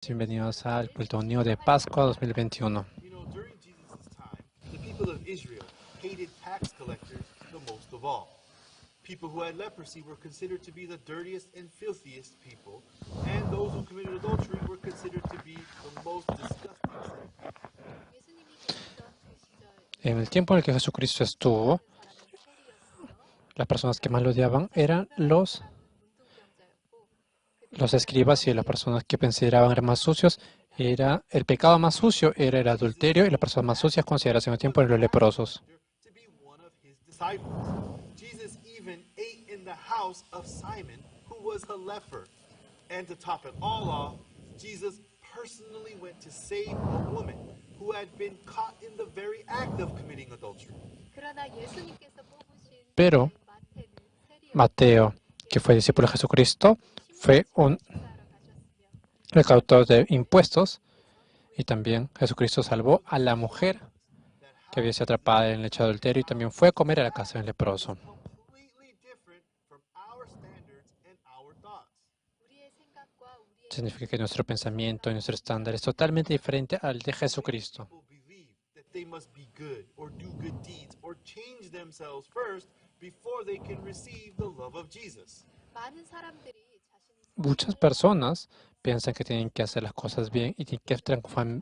Bienvenidos al culto unido de Pascua 2021. During Jesus' time, the people of Israel hated tax collectors the most of all. People who had leprosy were considered to be the dirtiest and filthiest people, and those who committed adultery were considered to be the most disgusting sinners. En el tiempo en el que Jesucristo estuvo, las personas que más lo odiaban eran los escribas, y las personas que consideraban eran más sucios. El pecado más sucio era el adulterio, y las personas más sucias consideradas en el tiempo eran los leprosos. To be one of his disciples. Jesus even ate in the house of Simon, who was a leper. And to top it all off, Jesus personally went to save a woman who had been caught in the very act of committing adultery. Pero Mateo, que fue discípulo de Jesucristo, fue un recaudador de impuestos, y también Jesucristo salvó a la mujer que había sido atrapada en el hecho de adulterio, y también fue a comer a la casa del leproso. Completely different from our standards and our thoughts. Significa que nuestro pensamiento y nuestro estándar es totalmente diferente al de Jesucristo. People believe that they must be good or do good deeds or change themselves first before they can receive the love of Jesus. Muchas personas piensan que tienen que hacer las cosas bien y tienen que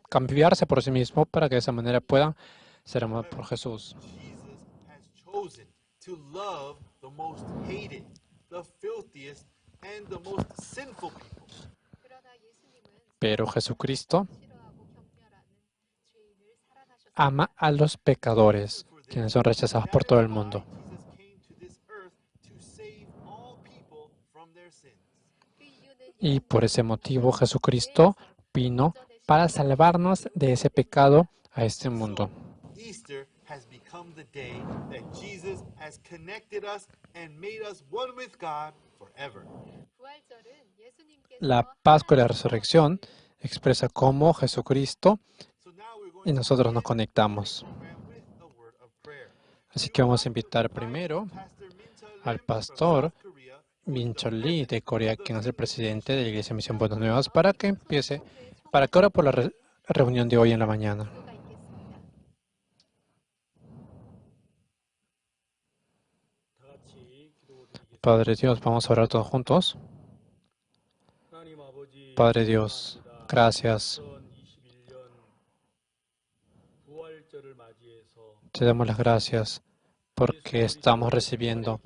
cambiarse por sí mismos para que de esa manera puedan ser amados por Jesús. Jesus has chosen to love the most hated, the filthiest, and the most sinful people. Pero Jesucristo ama a los pecadores, quienes son rechazados por todo el mundo. Jesus came to this earth to save all people from their sins. Y por ese motivo Jesucristo vino para salvarnos de ese pecado a este mundo. Easter has become the day that Jesus has connected us and made us one with God forever. La Pascua y la Resurrección expresa cómo Jesucristo So now we're going y to nosotros nos begin conectamos. the program with a word of prayer. Así que vamos a invitar primero Pastor Minchul al Lim from pastor South Korea, Min Chol Lee de Corea, quien es el presidente de la Iglesia Misión Buenas Nuevas, para que ore por la reunión de hoy en la mañana. Padre Dios, vamos a orar todos juntos. Padre Dios, gracias. Te damos las gracias porque estamos recibiendo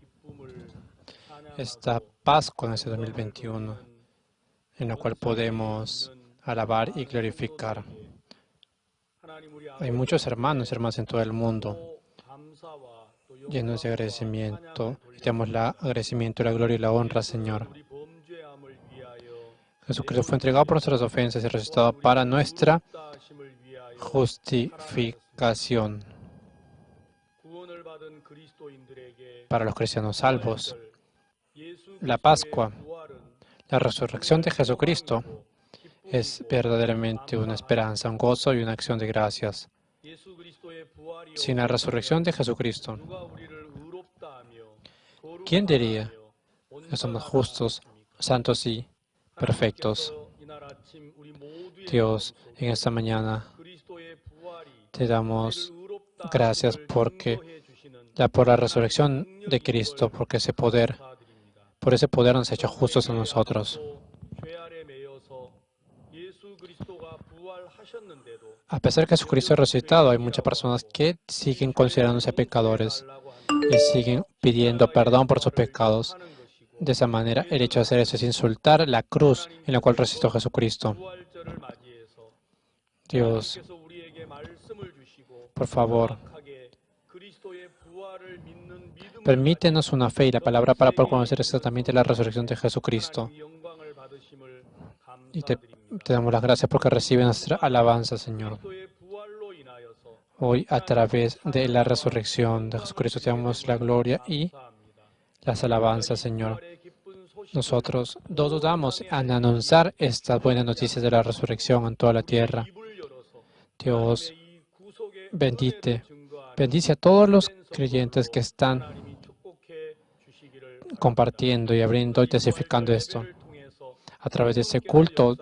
esta Pascua en este 2021, en la cual podemos alabar y glorificar. Hay muchos hermanos y hermanas en todo el mundo llenos de agradecimiento. Y te damos el agradecimiento, la gloria y la honra, Señor. Jesucristo fue entregado por nuestras ofensas y resucitado para nuestra justificación. Para los cristianos salvos, la Pascua, la resurrección de Jesucristo, es verdaderamente una esperanza, un gozo y una acción de gracias. Sin la resurrección de Jesucristo, ¿quién diría que somos justos, santos y perfectos? Dios, en esta mañana te damos gracias por la resurrección de Cristo, porque por ese poder nos ha hecho justos a nosotros. A pesar de que Jesucristo es resucitado, hay muchas personas que siguen considerándose pecadores y siguen pidiendo perdón por sus pecados. De esa manera, el hecho de hacer eso es insultar la cruz en la cual resucitó Jesucristo. Dios, por favor, permítenos una fe y la palabra para poder conocer exactamente la resurrección de Jesucristo. Y te damos las gracias porque recibe nuestra alabanza, Señor. Hoy, a través de la resurrección de Jesucristo, te damos la gloria y las alabanzas, Señor. Nosotros no dudamos en anunciar estas buenas noticias de la resurrección en toda la tierra. Dios, bendice a todos los creyentes que están compartiendo y abriendo y testificando esto. A través de ese culto,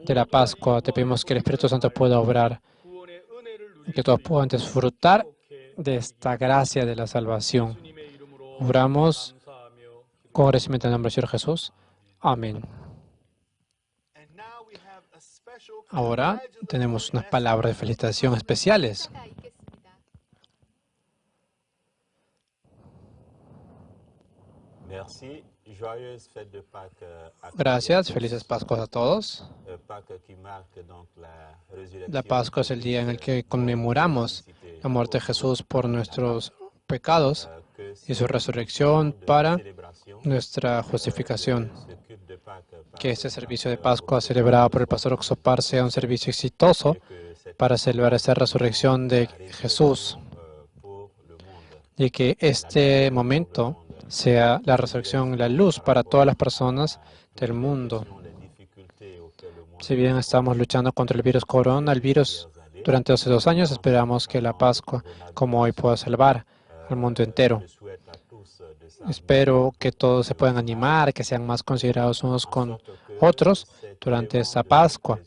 de la Pascua. Te pedimos que el Espíritu Santo pueda obrar y que todos puedan disfrutar de esta gracia de la salvación. Oramos con agradecimiento en el nombre del Señor Jesús. Amén. And now we have a special Ahora tenemos congratulatory unas palabras de felicitación especiales. 가 있겠습니다. Merci. Joyeuse fête de Pâques à tous. Gracias, felices Pascuas a todos. Pâques qui marque donc la résurrection. La Pascua es el día en el que conmemoramos la muerte de Jesús por nuestros pecados y su resurrección para nuestra justificación. Que este servicio de Pascua celebrado por el pastor Oxopar sea un servicio exitoso para celebrar esta resurrección de Jesús y que este momento sea la resurrección y la luz para todas las personas del mundo. Si bien estamos luchando contra el virus corona, el virus durante hace 2 años, esperamos que la Pascua, como hoy, pueda salvar al mundo entero. Espero que todos se puedan animar, que sean más considerados unos con otros durante esta Pascua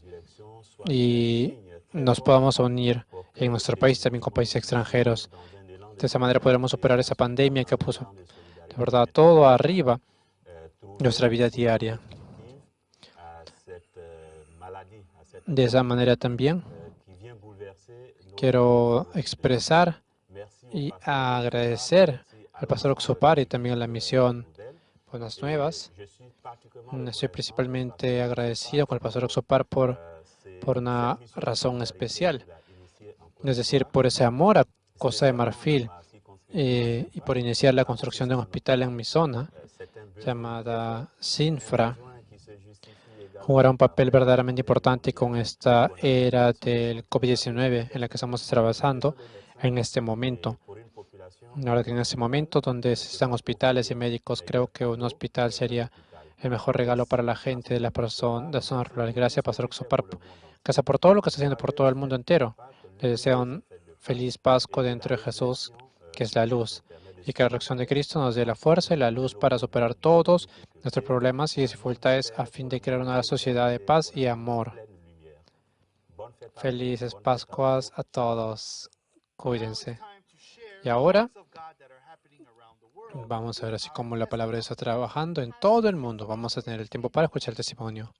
y nos podamos unir en nuestro país, también con países extranjeros. De esa manera podremos superar esa pandemia que puso, de verdad, todo arriba nuestra vida diaria. De esa manera también quiero expresar y agradecer al pastor Oxopar y también a la misión Buenas Nuevas. Estoy principalmente agradecido con el pastor Oxopar por una razón especial, es decir, por ese amor a Costa de Marfil y por iniciar la construcción de un hospital en mi zona llamada Sinfra. Jugará un papel verdaderamente importante con esta era del COVID-19 en la que estamos atravesando en este momento. Ahora que en este momento donde están hospitales y médicos, creo que un hospital sería el mejor regalo para la gente de la zona rural. Gracias, Pastor Oxopar, gracias por todo lo que está haciendo por todo el mundo entero. Les deseo un feliz Pascua dentro de Jesús, que es la luz, y que la resurrección de Cristo nos dé la fuerza y la luz para superar todos nuestros problemas y dificultades a fin de crear una sociedad de paz y amor. Felices Pascuas a todos. Cuídense. Y ahora vamos a ver así como la palabra está trabajando en todo el mundo. Vamos a tener el tiempo para escuchar el testimonio.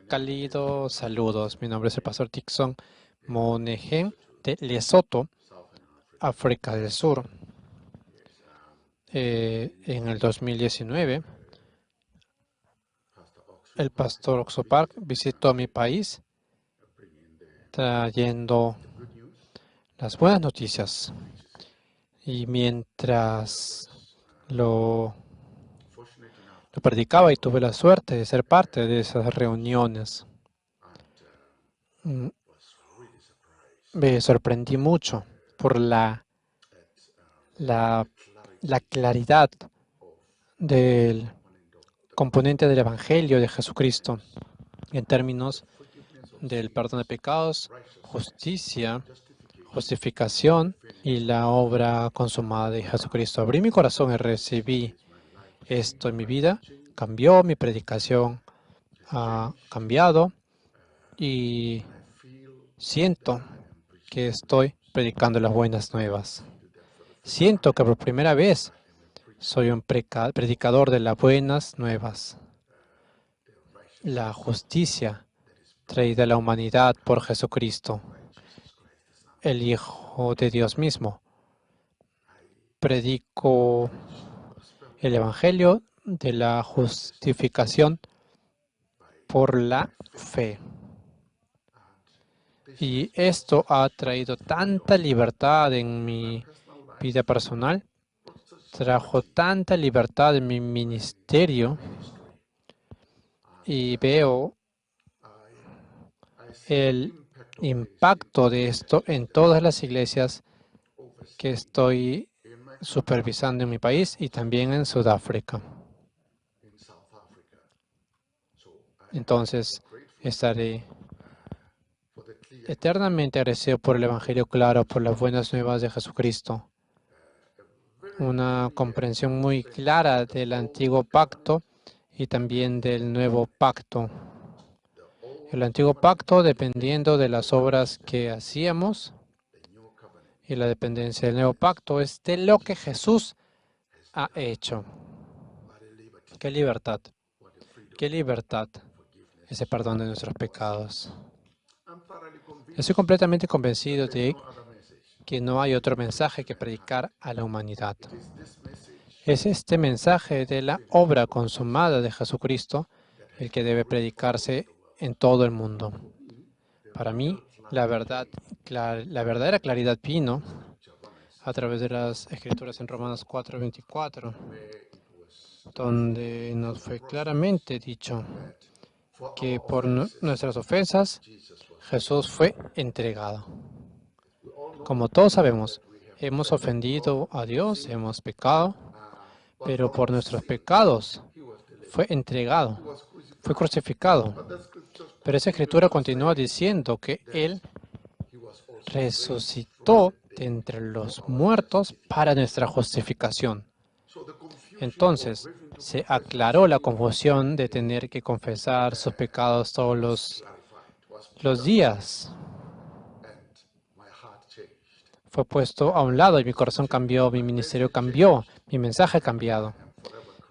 Cálidos saludos. Mi nombre es el pastor Dixon Monegen de Lesoto, África del Sur. En el 2019, el pastor Oxopar visitó mi país trayendo las buenas noticias. Y mientras lo predicaba y tuve la suerte de ser parte de esas reuniones, me sorprendí mucho por la claridad del componente del Evangelio de Jesucristo en términos del perdón de pecados, justicia, justificación y la obra consumada de Jesucristo. Abrí mi corazón y recibí esto en mi vida. Cambió, mi predicación ha cambiado y siento que estoy predicando las buenas nuevas. Siento que por primera vez soy un predicador de las buenas nuevas. La justicia traída a la humanidad por Jesucristo, el Hijo de Dios mismo. Predico el Evangelio de la justificación por la fe. Y esto ha traído tanta libertad en mi vida personal, trajo tanta libertad en mi ministerio y veo el impacto de esto en todas las iglesias que estoy supervisando en mi país y también en Sudáfrica. Entonces, estaré eternamente agradecido por el Evangelio claro, por las buenas nuevas de Jesucristo. una comprensión muy clara del antiguo pacto y también del nuevo pacto. El antiguo pacto, dependiendo de las obras que hacíamos, y la dependencia del nuevo pacto es de lo que Jesús ha hecho. ¡Qué libertad! ¡Qué libertad! Ese perdón de nuestros pecados. Estoy completamente convencido de que no hay otro mensaje que predicar a la humanidad. Es este mensaje de la obra consumada de Jesucristo el que debe predicarse en todo el mundo. Para mí, la verdadera claridad vino a través de las Escrituras en Romanos 4:24, donde nos fue claramente dicho que por nuestras ofensas Jesús fue entregado. Como todos sabemos, hemos ofendido a Dios, hemos pecado, pero por nuestros pecados fue entregado, fue crucificado. Pero esa escritura continúa diciendo que Él resucitó de entre los muertos para nuestra justificación. Entonces, se aclaró la confusión de tener que confesar sus pecados todos los días. Fue puesto a un lado y mi corazón cambió, mi ministerio cambió, mi mensaje ha cambiado.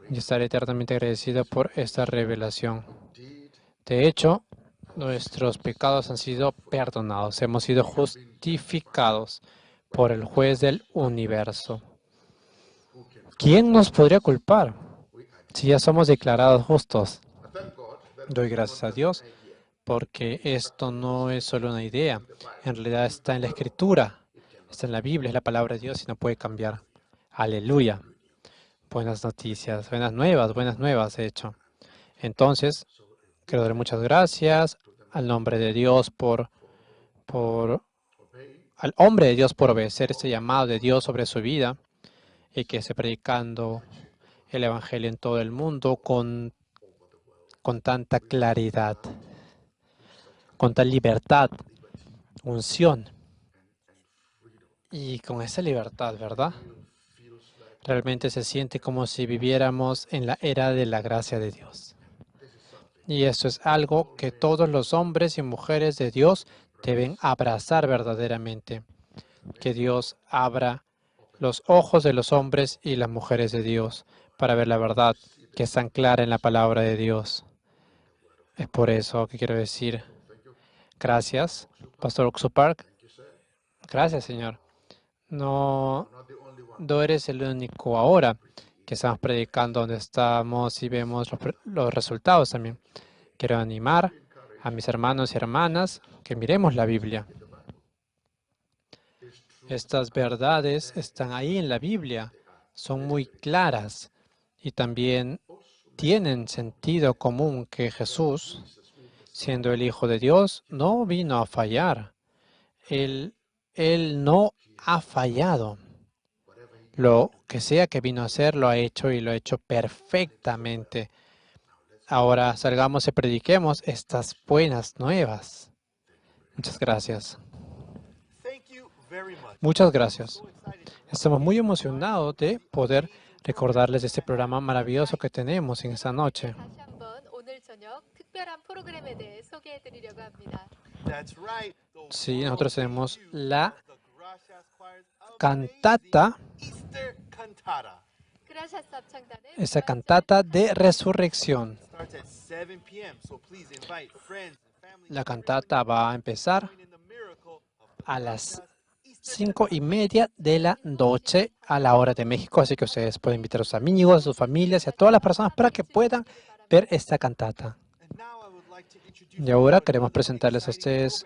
Y estaré eternamente agradecido por esta revelación. De hecho, nuestros pecados han sido perdonados, hemos sido justificados por el juez del universo. ¿Quién nos podría culpar si ya somos declarados justos? Doy gracias a Dios porque esto no es solo una idea, en realidad está en la Escritura, está en la Biblia, es la palabra de Dios y no puede cambiar. Aleluya. Buenas noticias, buenas nuevas, de hecho. Entonces, quiero dar muchas gracias al nombre de Dios al hombre de Dios por obedecer este llamado de Dios sobre su vida y que esté predicando el Evangelio en todo el mundo con tanta claridad, con tal libertad, unción y con esa libertad, ¿verdad? Realmente se siente como si viviéramos en la era de la gracia de Dios. Y esto es algo que todos los hombres y mujeres de Dios deben abrazar verdaderamente. Que Dios abra los ojos de los hombres y las mujeres de Dios para ver la verdad que es tan clara en la palabra de Dios. Es por eso que quiero decir gracias, Pastor Oxu Park. Gracias, Señor. No eres el único ahora que estamos predicando donde estamos y vemos los resultados también. Quiero animar a mis hermanos y hermanas que miremos la Biblia. Estas verdades están ahí en la Biblia, son muy claras y también tienen sentido común que Jesús, siendo el Hijo de Dios, no vino a fallar. Él no ha fallado. Lo que sea que vino a hacer, lo ha hecho y lo ha hecho perfectamente. Ahora salgamos y prediquemos estas buenas nuevas. Muchas gracias. Muchas gracias. Estamos muy emocionados de poder recordarles de este programa maravilloso que tenemos en esta noche. Sí, nosotros tenemos la cantata, esa cantata de resurrección. La cantata va a empezar a las 5:30 de la noche a la hora de México, así que ustedes pueden invitar a sus amigos, a sus familias y a todas las personas para que puedan ver esta cantata. Y ahora queremos presentarles a ustedes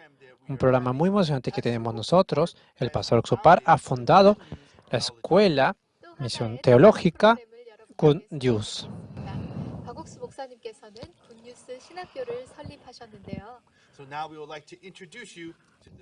un programa muy emocionante que tenemos nosotros. El pastor Oxupar ha fundado la Escuela Misión Teológica Good News.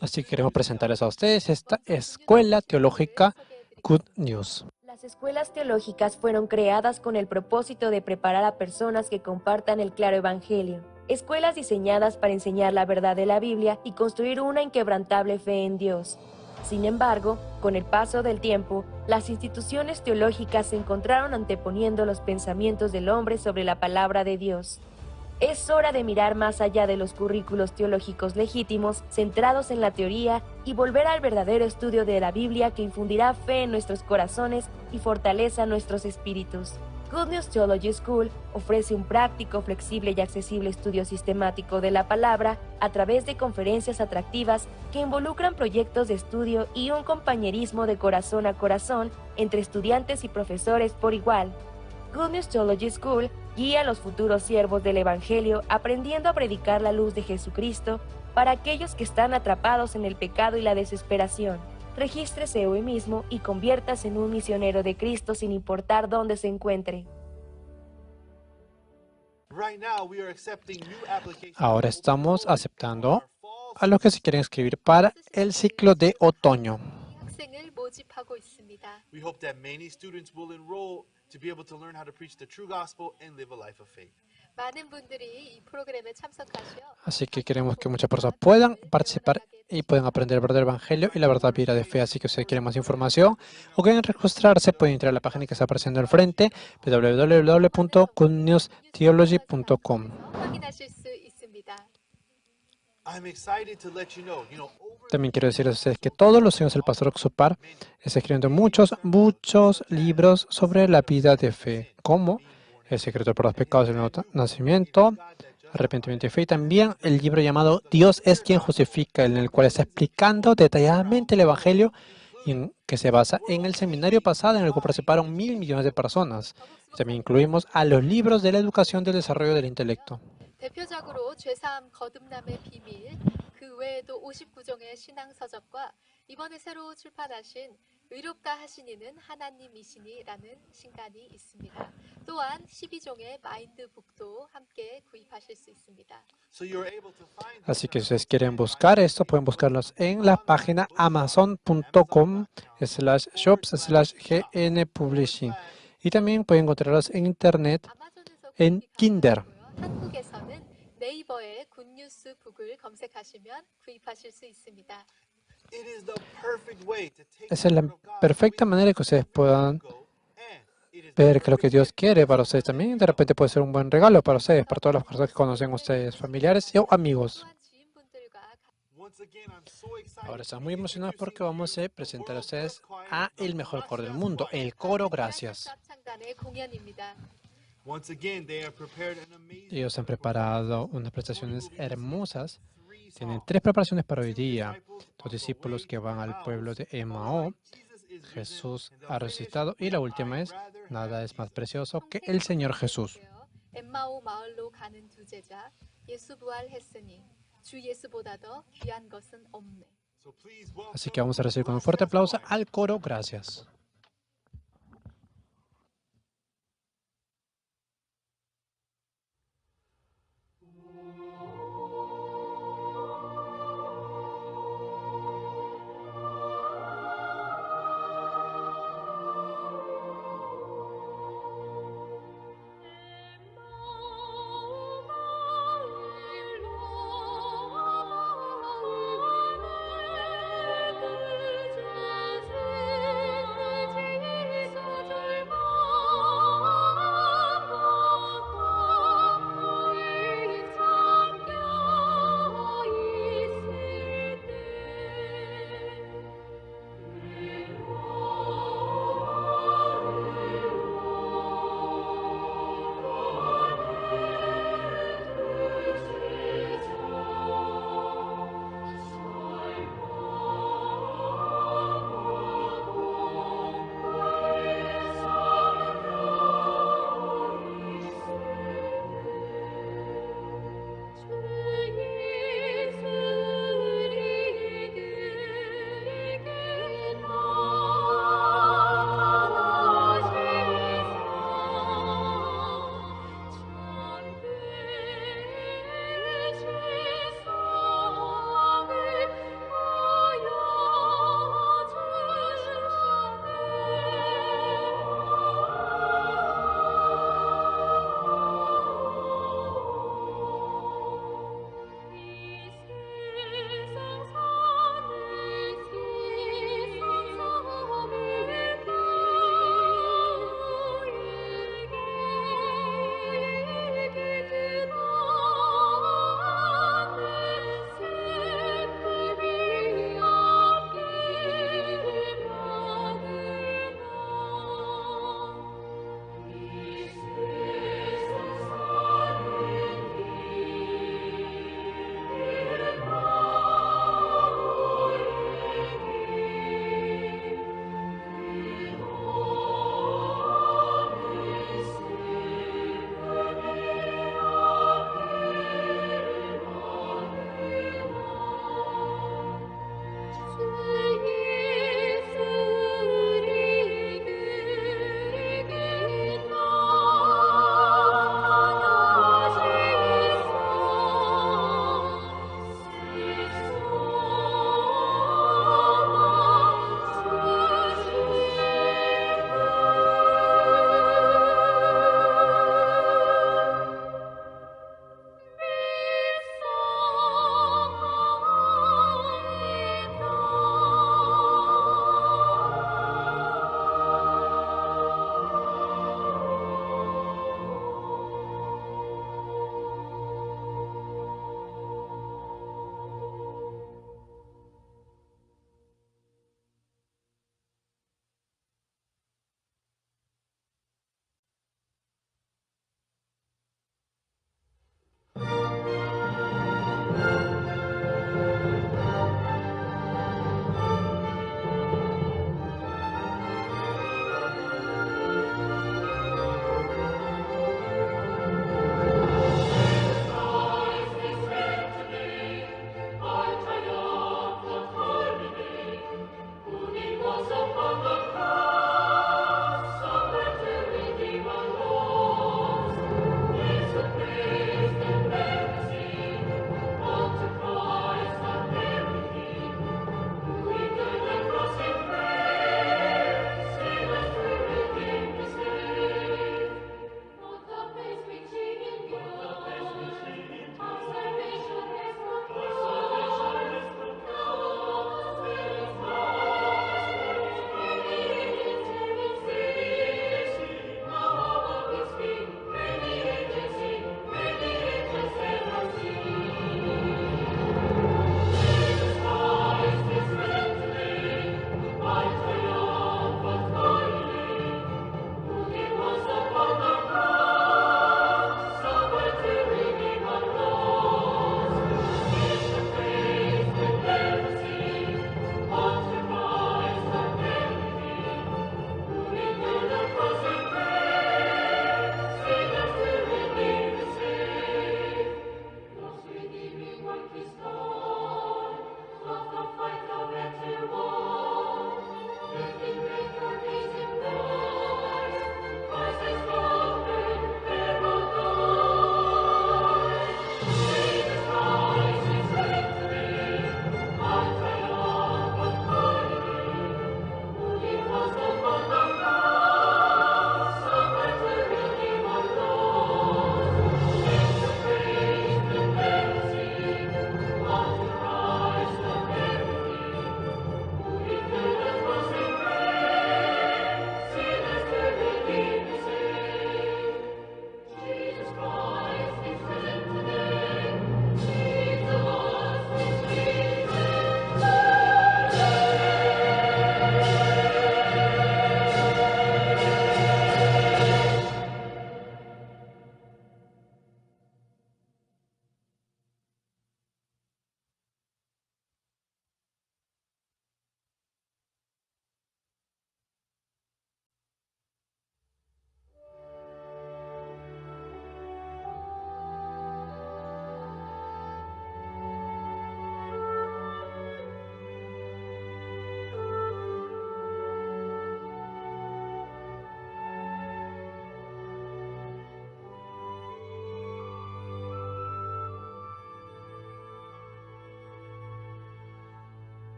Así que queremos presentarles a ustedes esta Escuela Teológica Good News. Las escuelas teológicas fueron creadas con el propósito de preparar a personas que compartan el claro evangelio. Escuelas diseñadas para enseñar la verdad de la Biblia y construir una inquebrantable fe en Dios. Sin embargo, con el paso del tiempo, las instituciones teológicas se encontraron anteponiendo los pensamientos del hombre sobre la palabra de Dios. Es hora de mirar más allá de los currículos teológicos legítimos, centrados en la teoría, y volver al verdadero estudio de la Biblia que infundirá fe en nuestros corazones y fortaleza nuestros espíritus. Good News Theology School ofrece un práctico, flexible y accesible estudio sistemático de la palabra a través de conferencias atractivas que involucran proyectos de estudio y un compañerismo de corazón a corazón entre estudiantes y profesores por igual. Good News Theology School guía a los futuros siervos del Evangelio aprendiendo a predicar la luz de Jesucristo para aquellos que están atrapados en el pecado y la desesperación. Regístrese hoy mismo y conviértase en un misionero de Cristo sin importar dónde se encuentre. Ahora estamos aceptando a los que se quieren inscribir para el ciclo de otoño. 학생을 모집하고 있습니다. We hope that many students will enroll to be able to learn how to preach the true gospel and live a life of faith. 많은 분들이 이 프로그램에 참석하시어 Así que queremos que muchas personas puedan participar y puedan aprender el verdadero evangelio y la verdad vida de fe. Así que si ustedes quieren más información o quieren registrarse, pueden entrar a la página que está apareciendo al frente, www.goodnewstheology.com. 확인하실 수 있습니다. I'm excited to let you know, También quiero decirles a ustedes que todos los años el pastor Oxupar está escribiendo muchos libros sobre la vida de fe, como El secreto por los pecados del nuevo nacimiento, Arrepentimiento y fe, y también el libro llamado Dios es quien justifica, en el cual está explicando detalladamente el evangelio y que se basa en el seminario pasado en el cual participaron 1.000 millones de personas. También incluimos a los libros de la educación del desarrollo del intelecto. 대표적으로 죄사함 거듭남의 비밀, 그 외에도 59종의 신앙 서적과 이번에 새로 출판하신 의롭다 하시니는 하나님이시니라는 신간이 있습니다. 또한 12종의 마인드북도 함께 구입하실 수 있습니다. so you're able to find Así que si ustedes quieren buscar esto, pueden buscarlos en la página amazon.com/shops/GN Publishing. Y también pueden encontrarlos en internet 아마존에서 en Kindle. 한국에서는 네이버에 굿뉴스 북을 검색하시면 구입하실 수 있습니다. it is the perfect way to take Esa es the la word of God perfecta manera que ustedes puedan go, and it is ver que lo que Dios quiere para ustedes también de repente puede ser un buen regalo para ustedes, para todas las personas que conocen ustedes, familiares o amigos. 또한 지인분들과 once again I'm so excited Ahora to estamos be muy emocionados porque vamos a presentar a ustedes introducing a el mejor coro del mundo, el coro Gracias. 합창단의 공연입니다. once again they have prepared an amazing Ellos han preparado unas prestaciones hermosas. three Tienen songs. 3 preparaciones para hoy día. Los discípulos que van al pueblo de Emaó, Jesús ha resucitado y la última es, nada es más precioso que el Señor Jesús. 엠마오 마을로 가는 두 제자 예수 부활했으니 주 예수보다 더 귀한 것은 없네. So please welcome Así que vamos a recibir con un fuerte aplauso al coro Gracias. 내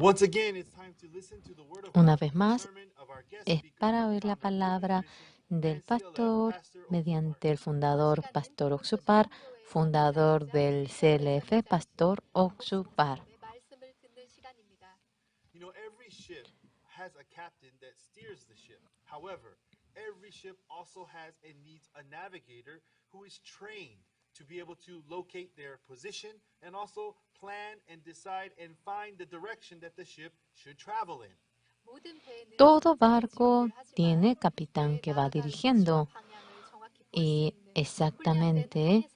Once again, it's time to listen to the word of Una God vez from the más, sermon of our guest es speaker, para oír la founder of Living palabra Mission, del and CLF, pastor Pastor mediante el Oksupar. fundador, Pastor Oxupar, fundador del CLF, Pastor Oxupar. 말씀을 듣는 시간입니다. You know, every ship has a captain that steers the ship. However, every ship also has and needs a navigator who is trained to be able to locate their position and also plan and decide and find the direction that the ship should travel in. Todo barco tiene capitán que va dirigiendo y exactamente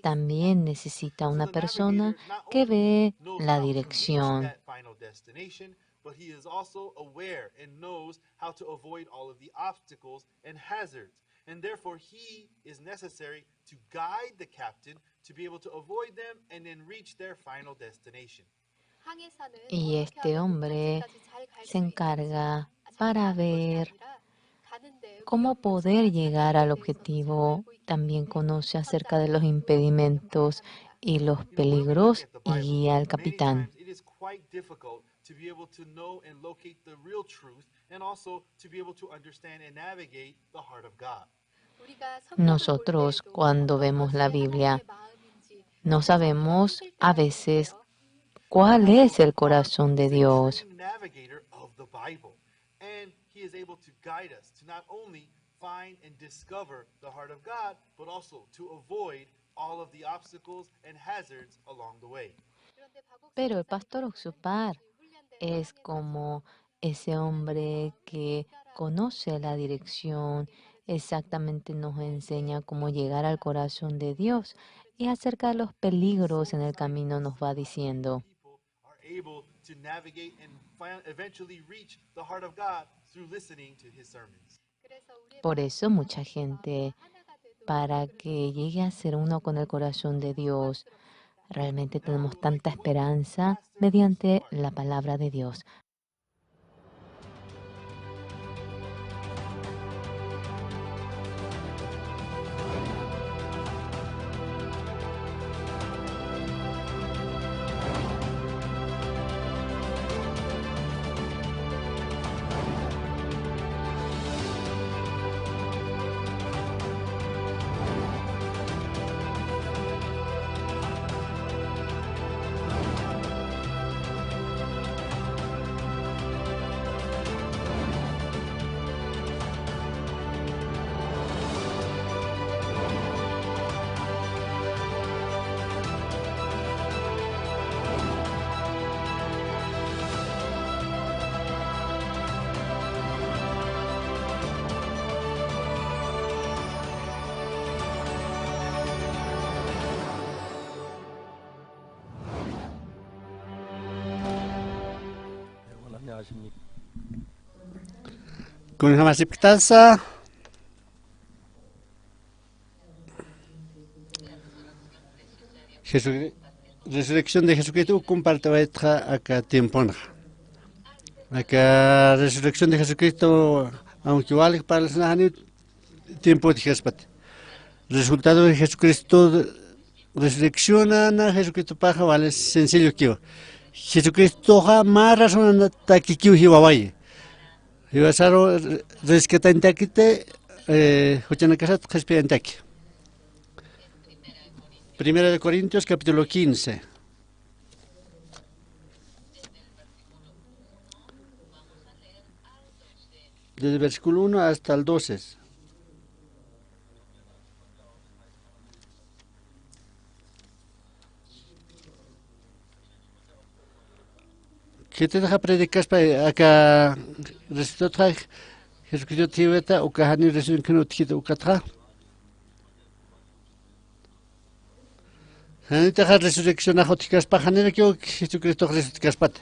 también necesita una persona que ve la dirección. But he is also aware and knows how to avoid all of the obstacles and hazards. And therefore, he is necessary to guide the captain to be able to avoid them and then reach their final destination. Y este hombre se encarga para ver cómo poder llegar al objetivo. También conoce acerca de los impedimentos y los peligros y guía al capitán. It is quite difficult to be able to know and locate the real truth and also to be able to understand and navigate the heart of God. Nosotros, cuando vemos la Biblia, no sabemos a veces cuál es el corazón de Dios. Navigator of the Bible, and he is able to guide us to not only find and discover the heart of God, but also to avoid all of the obstacles and hazards along the way. Pero el pastor Oxupar es como ese hombre que conoce la dirección, exactamente nos enseña cómo llegar al corazón de Dios y acerca de los peligros en el camino nos va diciendo. Are able to navigate and eventually reach the heart of God through listening to his sermons. Por eso mucha gente, para que llegue a ser uno con el corazón de Dios, realmente tenemos tanta esperanza mediante la palabra de Dios. Con Hamasiptasa resurrección de Jesucristo comparte acá tiempo. Acá resurrección de Jesucristo, aunque vale para los años, tiempo de Jesucristo. Resultado de Jesucristo, resurrección a Jesucristo paja vale sencillo que Jesucristo ha más razón hasta que hiwawai. Hiwasaro rescata en taquite, hochana casat respira en taque. Primera de Corintios, capítulo 15. Desde el versículo 1 hasta el 12. ¿Qué te deja predicar para acá? Resulta que Jesucristo tiene o que han recibido que no tiene o que tra. Han te deja resurrección a joticas para han que Jesucristo resucitas para.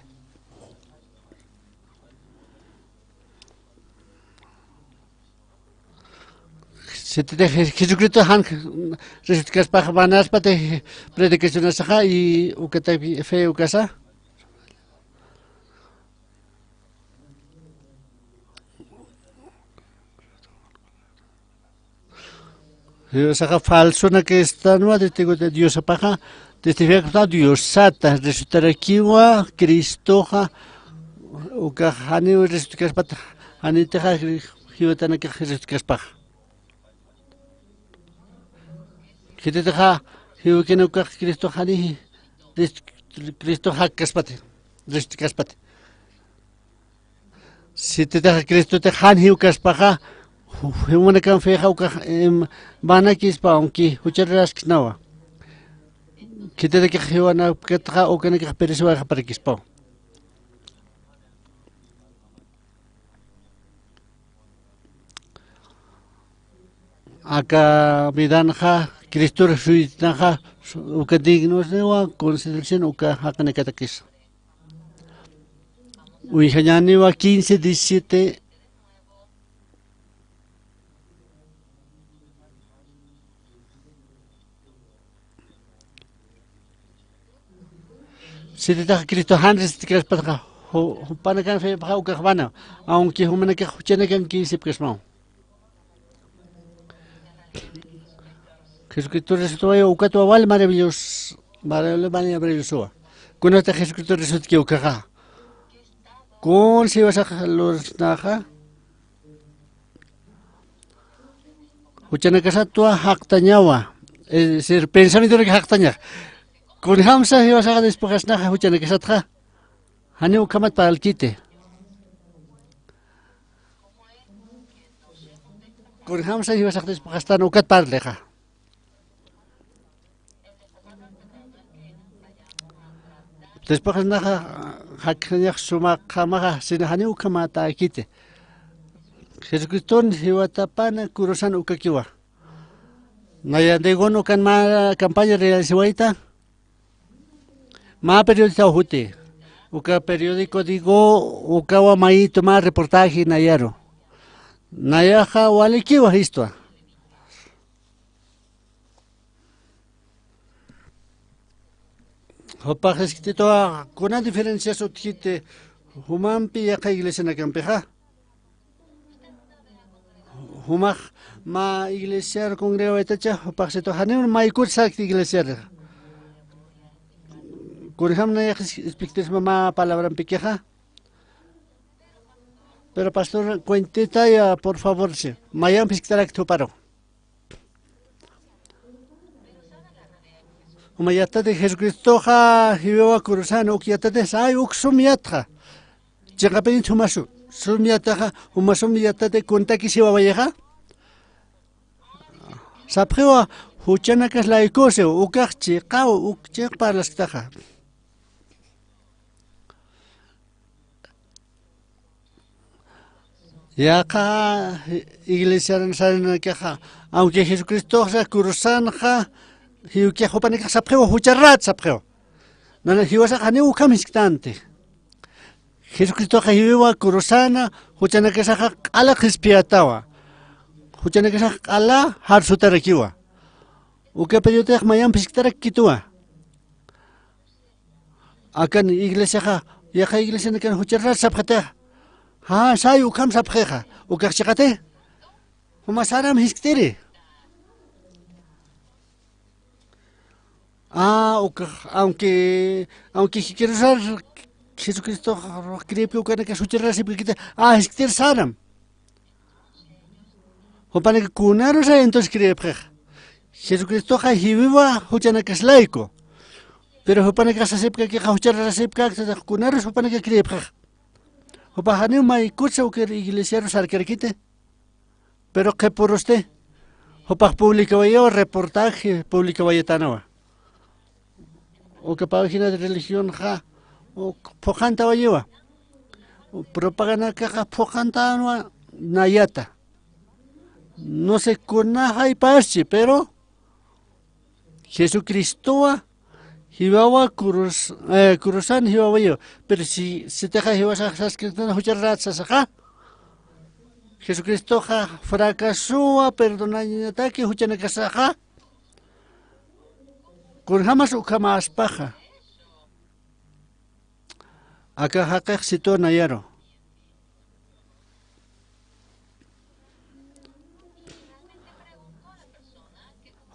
Se te deja Jesucristo han resucitas para vanas para predicación a y o que te fe o casa. Saca falso na que está no de tego de Dios apaja, testifica Dios sata, resulta aquí wa Cristo o que hani resulta pata, hani te ha hiwatana que resulta paja. Que te deja hiwakeno que Cristo hani Cristo hakaspate, resulta pate. Si te deja Cristo te han hiwakaspaja, humana kan feja o que van aquí es pa aunque hucharas nawa. Que te deja hiwana que tra o que ne que pereso para que spa. Acá vidanja Cristo resucitanja o que dignos de una consideración o que hakan catequis. Uijanyani wa 15, 17. Si te deja Cristo Hanres te crees para para que fe para o que van aunque humana que chene que 15 presmao. Jesucristo resucitó o que tu aval maravilloso, maravilloso. Con este Jesucristo resucitó o que ha. Con si vas a los naja. Uchana casa tu haktañawa. Es el pensamiento que haktaña. Con hamsa si vas a después naja uchana casa tra. Hani ukamat para el quite. Con hamsa si vas a después tan ukat para leja. Después naja haktaña suma kamaga sin hani ukamata quite. Jesucristo hiwatapana kurusan ukakiwa. Nayandegono kan ma campaña realizada. Ma periodista ojute. Uka periódico digo ukawa mai tomar reportaje nayaro. Nayaja walikiwa esto. Hopa que toda con una diferencia sotite humampi ya iglesia na campeja. Humach ma iglesia congrego etacha hopa se to hanem mai kursa iglesia. Kurham na expectes mamá palabra en piqueja. Pero pastor cuentita ya por favor se. Mayam pisctarak tu paro. Umayata de Jesucristo ha hiwa kurusano ukiata de sai uksumiatra. Llega pedin tumasu. Sumiata umasumiyata de cuenta que se va a llegar. Saprewa huchana que es la ecose ukachi kao ukche para las taja. Ya acá iglesia en queja, aunque Jesucristo se curusanja, y que jopan que sapreo hucharrat sapreo. No le hiwa sa kane ukamiskante. Jesucristo ha hiwa curusana, huchana que sa ala crispiatawa. Huchana que sa ala harsutarakiwa. Uke pediote mayam pisktarakitwa. Akan iglesia ya iglesia ne kan hucharrat sapreta. Ha, sai ukam sapjeja, ukachikate. Umasaram hisktere. Aunque quiero usar Jesucristo cree que su tierra se piquete. Hiskter saram. O para que cunaros entonces cree preja. Jesucristo ha hiviva huchana que es laico. Pero o para que se sepa que huchara se sepa que cunaros o para que cree preja. O para no mai cosa que iglesia sarkerquite. Pero que por usted. O para publicar yo reportaje publica vayetanawa. O que página de religión ja o pojanta vayewa. O propaganda que ja pojanta no nayata. No sé con nada y parche, pero Jesucristo hibawa kurusan hibawa yo. Pero si se te ja hibawa sas que no huchar ratsas ja. Jesucristo ja fracasó, perdonad que huchana casa ja. Con jamás o jamás paja. Acá ja cito nayaro.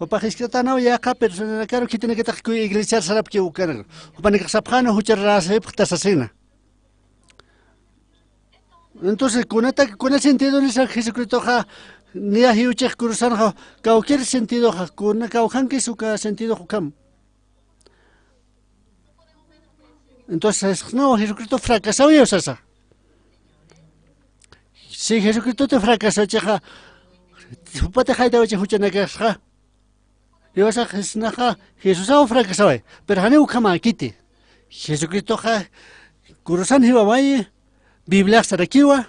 Hopa Hiscatano Yaka, persona caro que tiene que estar con iglesia sarap que ucar. Hopa Nicasapjano, Hucharras, Tasasina. Entonces, con el sentido de Jesucristo, ni a Hiuchek Kurusan, cualquier sentido, con Kauhan que su sentido Hukam. Entonces, no, Jesucristo fracasó y osasa. Si Jesucristo te fracasó, cheja, pate jaita oche huchanakasja. Y vas a Jesús ha fracasado, pero Hane Ukama Kiti. Jesucristo ha Kurusan Hibabaye, Biblia Sarakiwa.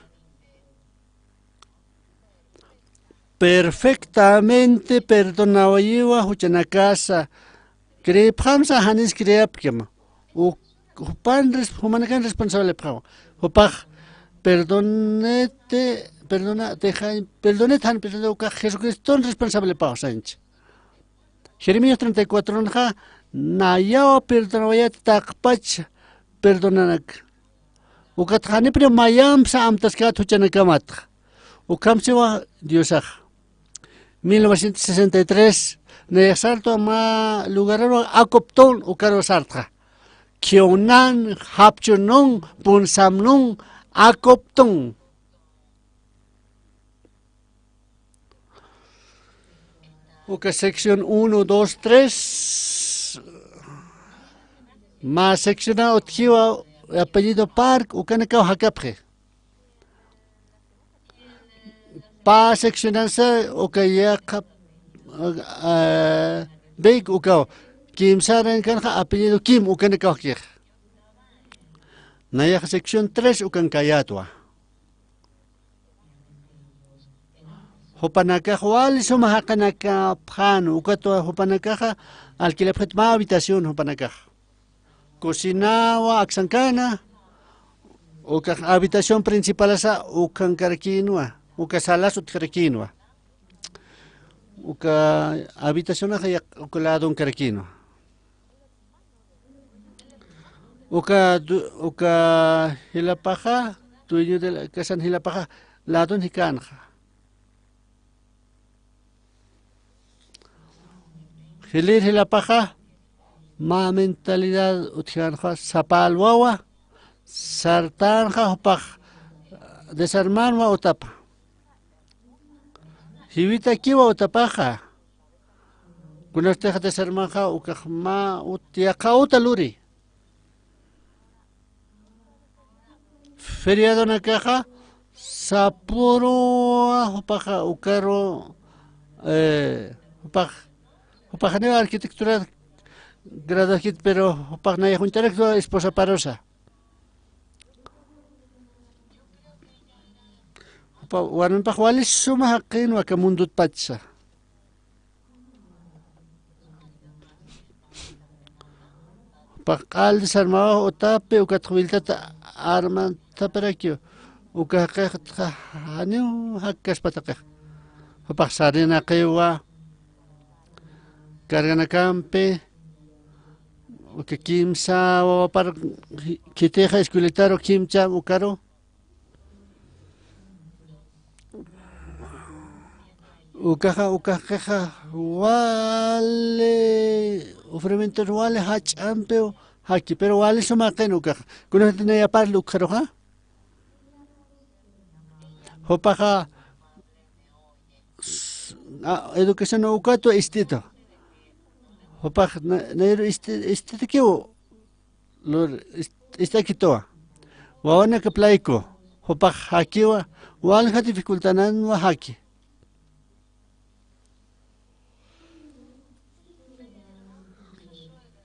Perfectamente perdonado Yiwa Huchanakasa. Crephamsa Hanis Creapkema. Humanakan responsable prao. Hopaj, perdonete Jesucristo responsable pao Sánchez. Jeremías 34 nayao perdonaya takpach perdonanak. Ukathani pero mayam sa amtaskat huchanakamat. Ukamsewa Diosaj. 1963 Neyasarto ma lugararo akopton ukaro sartra. Kionan hapchunong punsamnong akopton. Uka sección 1, 2, 3. Más secciona otjiwa apellido Park ukanakao hakapje. Pa seccionanza ukayakap Big ukao. Kim Saran kanja apellido Kim ukanakao kir. Naya sección 3 ukankayatwa. Hopanaka wali sumahakanaka pjano ukatwa hopanaka alquilapjet ma habitación hopanaka. Cocinawa aksankana uka habitación principal asa ukankarakinwa uka salas utkarakinwa. Uka habitación aja ukalado unkarakinwa. Uka hilapaja dueño de la casa hilapaja lado hikanja. Hilir hilapaja ma mentalidad utjanja sapalwawa sartanja hopaj desarmarwa utapa. Hivita kiwa utapaja. Kunasteja desarmanja ukajma utiaka utaluri. Feriado nakaja sapuro hopaja ukaro hopajane arquitectura graduajit pero hopajnaya juntarecto esposa parosa. Warman pajwali sumahaqin wakamundut patsa. Paqal desarmado otape ukatjubiltata arman taperakio ukaqeqta haniu hakkas pataqeq. Hopajsarina qewa Carganakampe, que Kimsa o para Kiteja esculetaro Kimcha Ukaro. Ukaja wale ofremientos wale hachampeo haki pero wale somaken ukaja. Kuno tenía parlo ukaro ha. Hopaja educación ukato estito. Hopaj nairo este kio lor está kitoa. Wawana que plaiko. Hopaj hakiwa wal ha dificultanan wa haki.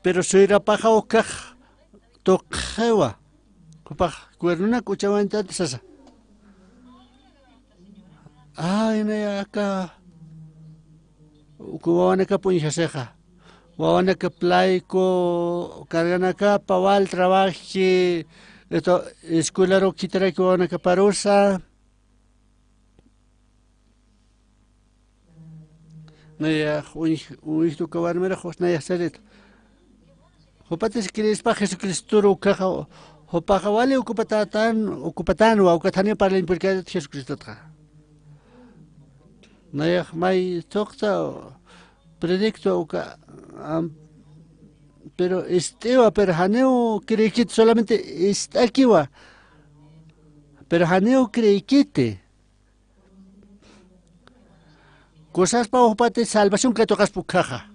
Pero soy rapaja okaj tokhewa. Hopaj cuernuna kuchawanta sasa. Ay na acá. Ukuwana ka punjaseja. Wawana que plaiko carganaka pawal trabaje esto escuela ro kitara que wawana que parusa naya uistu kawan mera hosnaya sadet hopates quieres pa Jesucristo ro caja hopaja wale ocupatan wa ukatania para la implicación de Jesucristo tra naya mai tokta predicto uka pero pero haneo creikit solamente está aquí va. Pero haneo creikite. Cosas para opate salvación que tocas pucaja.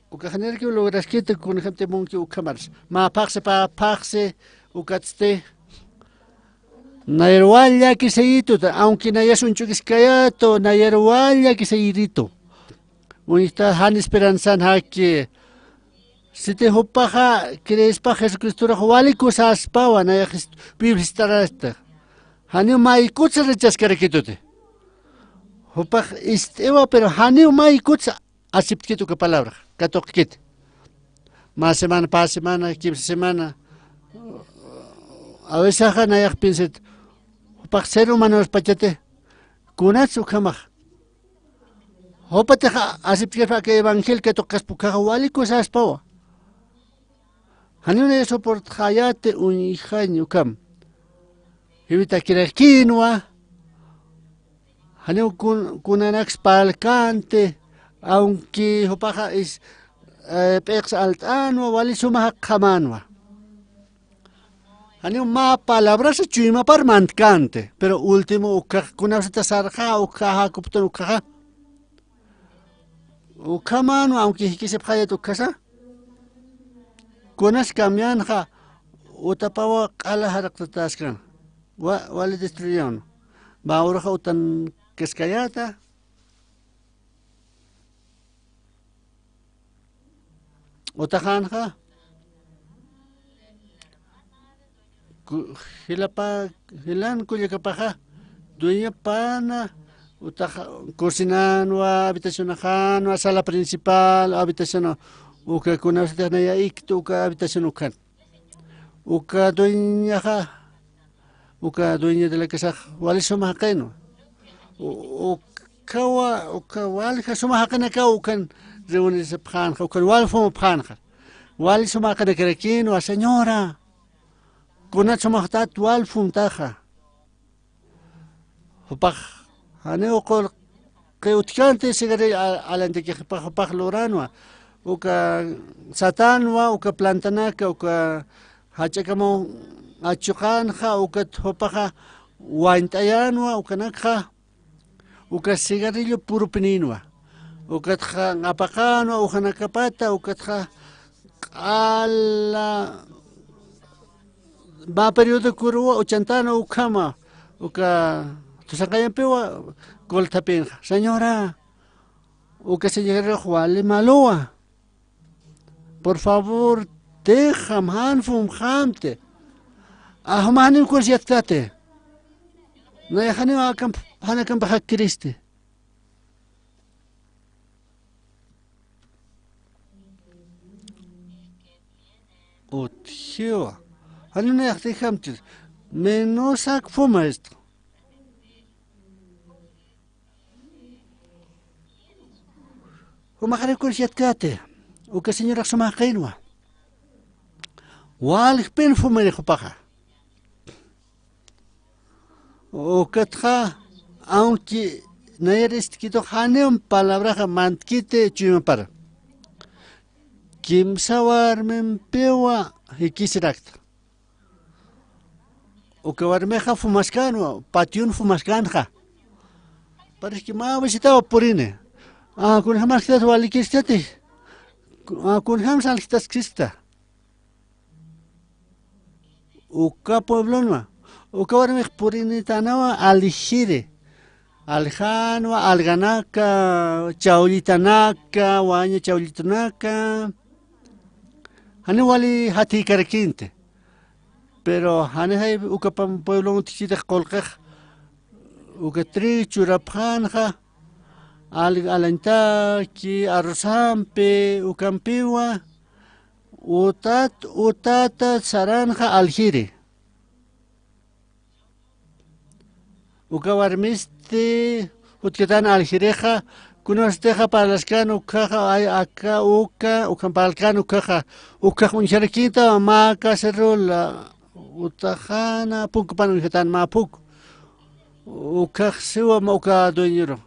Uka hanero que logras que te con gente monki ukamars. Ma paxe pa paxe ukatste. Nayarwalla que se ito, aunque nayas un chuquiscayato, nayarwalla que se irito. Unista han esperanzan haki. Si te hopaja, crees pa Jesucristo wali cosas pawa, naya biblistará esta. Hanio mai kutsa rechas carequitote. Hopaj estewa, pero hanio mai kutsa aceptito que palabra, katoquit. Más semana, pa semana, 15 semana. A veces naya pinset. Hopaj ser humanos pachate. Kunatsu kamaj. Hopate aceptito que evangel que tocas pucaja wali cosas pawa. Hanio ne soport hayate un hijaño kam. Evita quinoa, haneo kunanax palcante, aunque hopaja es pex altano, vale suma jamanua. Haneo ma palabras chuma parmantcante, pero último kunabseta sarja o caja cupton caja. O camano, aunque quise paya tu casa. Kunas cambianja, o tapawa ala haraktataskan. Wale destruyeron. Va ahora utan kescayata. Otajanja. Hilapa hilan kulyakapaja. Dueña pana. Cocinanwa, habitación ajanwa, sala principal, habitación uka kunasita naya iktu uka habitación ukan. Uka dueña ja. Uka dueña de la casa, wali suma hakeno. Uka wali suma hakena ka ukan reunirse pjanja, ukan wali fuma pjanja. Wali suma hakena kerekino, señora. Kunat suma hatat wali fumtaja. Hupaj, hane ukol que utkante sigare alante que hupaj loranwa. Uka satanwa, uka plantanaka, uka hachakamo achukanja ukat hopaja waintayanwa ukanakja uka cigarrillo puro peninwa ukatja ngapakanwa ujanakapata ukatja ala va periodo kurwa ochantana ukama uka tusakayampewa goltapinja señora uka señora Juan Maloa por favor déjame hanfum hamte ahmani kursiatkate. No yahani hanakam bahak Kristi. Otio. Hani no yahtihamtis. Menos ak fuma esto. Humahani kursiatkate. O que señora sumahainwa. Wal pen fuma le paja. O katja, aunque no eres quito haneum palabra mantkite chumapar. Kim sawar mempewa hikisirakta. O que warmeja fumascano, patiun fumascanja. Parece que más visitaba porine. Con jamás quedas walikistate. Con jamás alquitas crista. O pueblo no. Uka warmej purinitanawa alishire. Aljanwa, alganaka, chaulitanaka, waña chaulitanaka. Hane wali hati karquinte. Pero hane hay uka pam pueblo tichita kolkaj. Uka tri churapjanja. Alantaki, arrosampe, ukampiwa. Utata saranja aljire. Uka warmiste utketan aljireja kunosteja para las can ukaja ay acá uka para el can ukaja un charquita maca cerrola utajana puk pan utketan ma puk ukaq siwa ma uka dueñero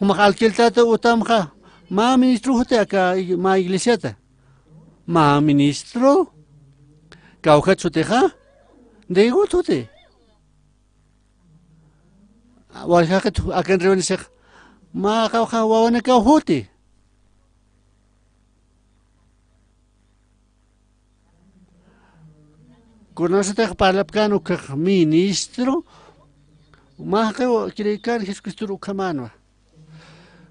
humaq alquiltata utamqa ma ministro hote aka ma iglesiata ma ministro kauqa chuteja dego tote walhaqa akan reunisiq ma kauqa wawana kauhote conoce palapkan ukaq ministro maqa kirikan Jesucristo ukamano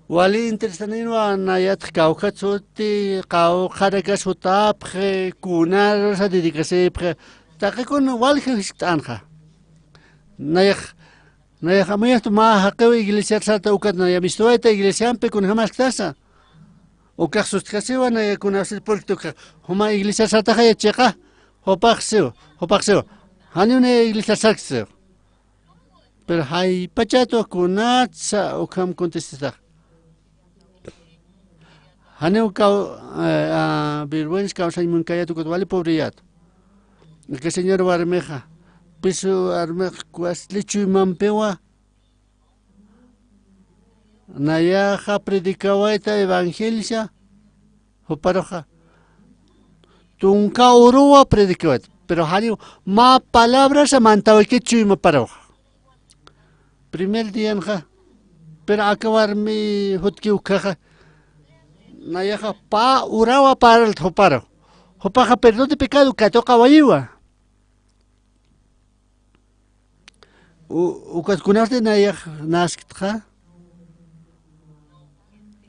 wali interesanino nayat kauqa chuti qawqaraka sutapje kunar sa dedicasepje taqikun wali histanja nayak amayat ma haqew iglesia salta ukat na yamistoeta iglesiampe kun hamas tasa ukaq sustqasiwa na kunasit portuka huma iglesia salta hayacheqa Hopaxeo, hanune iglesia saxeo. Pero hay pachato kunatsa okam contestar. Haneu ka vergüenza causa inmuncayato kotwali pobriyato. Que señor Barmeja, piso armej kuas lichu mampewa. Nayaja predicawaita evangelia. Hoparoja. Tunca urua predicawat, pero hariu ma palabras a mantawa que chuma paro. Primer día ja, pero acabar mi hotki ukaja. Nayaja pa urawa para el hoparo. Hopaja perdón de pecado que toca vayua. Ukat kunarte nayaj naskitja.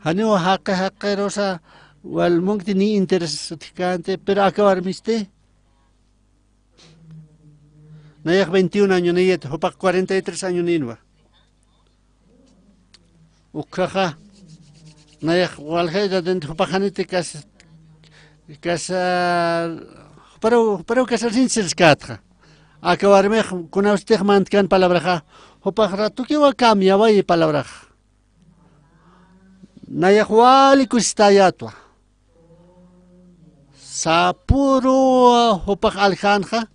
Haniu haqa rosa. Wal mungkin ni interesante, pero acabar miste. Nayak 21 años niyet, hopak 43 años ninwa. Ukaja, nayak walheda dentro hopakanite pero casar sin cercatra. Acabar me con usted mantkan palabra, hopak ratu que va cambiaba y palabra. Nayak wali kustayatua. Sapuro hopak aljanja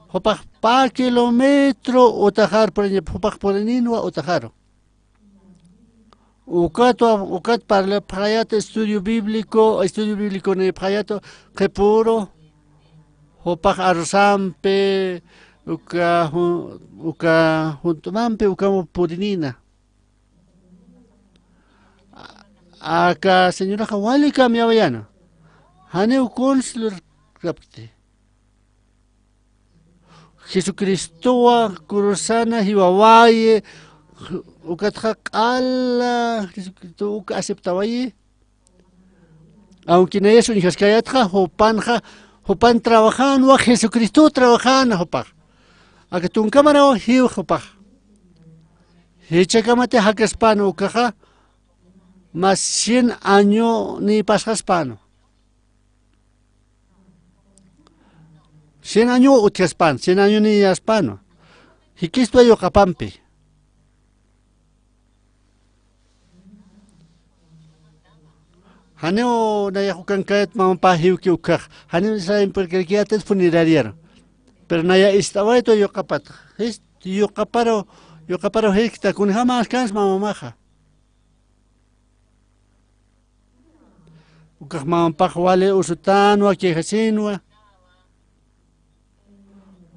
hopak pa kilometro otajar por hopak por ninwa otajaro ukat para el prayato estudio bíblico ne prayato que puro hopak arsampe uka juntomampe ukamo purinina Acá señora Hawali cambiaba ya no. Haneu consular rapte. Jesucristo cruzana hiwawaye ukatja ala Jesucristo aceptaba ye. Aunque no eso ni jaskayatja hopan trabajan wa Jesucristo trabajan hopa. Acá tu cámara hiu hopa. Hecha kamate hakaspano ukaja. Más 100 años ni pasas pano. 100 años utiaspan, 100 años ni aspano. Y que esto yo capampe. Haneo na ya hukan kayat mampa hiu ki ukak. Haneo sa porque que ates funerario. Pero na ya estaba esto yo capat. Yo caparo hekta kun jamás kans mamamaja. Ukak mampak wale usutanwa kihasinwa.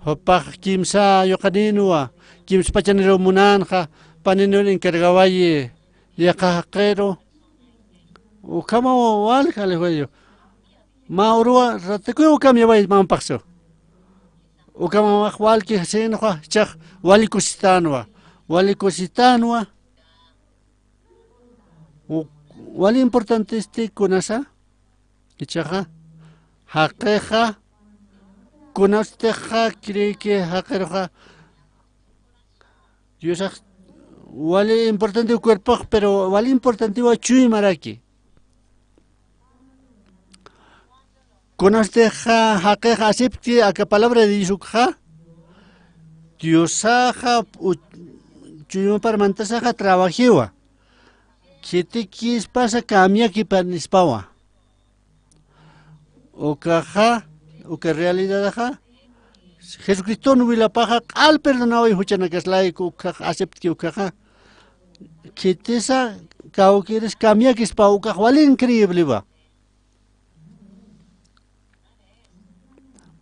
Hopak kimsa yokaninwa. Kims pachanero munanja. Paninul encargawaye. Yakahakero. Ukama wale kale hueyo. Maurua rateku ukam yaway mampakso. Ukama wale kihasinwa. Chak wale kusitanwa. Wale kusitanwa. Wale importante este kunasa. Ichaja, haqueja, conosteja, cree que haqueja. Yo sé, vale importante el cuerpo, pero vale importante el chui maraki. Conosteja, haqueja, acepte a que palabra de Yisukja. Diosaja, chui para mantasaja, trabajiwa. Que te quis pasa cambia que panispawa. O caja, o que realidad ja, Jesucristo no vila paja al perdonado y huchana que es laico acepta que ucaja que tesa cao quieres cambia que es pa ucaja vale increíble va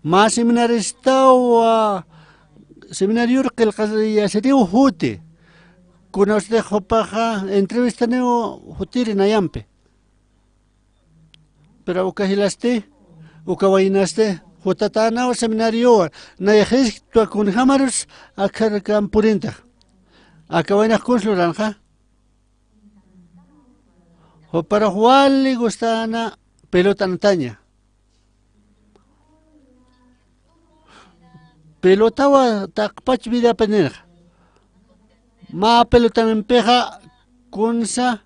más seminarista o seminario que el ya sería ujute con usted paja entrevista neo jutir en ayampe pero ucajilaste ukawainaste Hutatana o seminario na yajis tu con hamarus akar campurinta akawaina kunsluranja o para jugarle gustana pelota antaña pelota wa takpach vida penel ma pelota empeja kunsa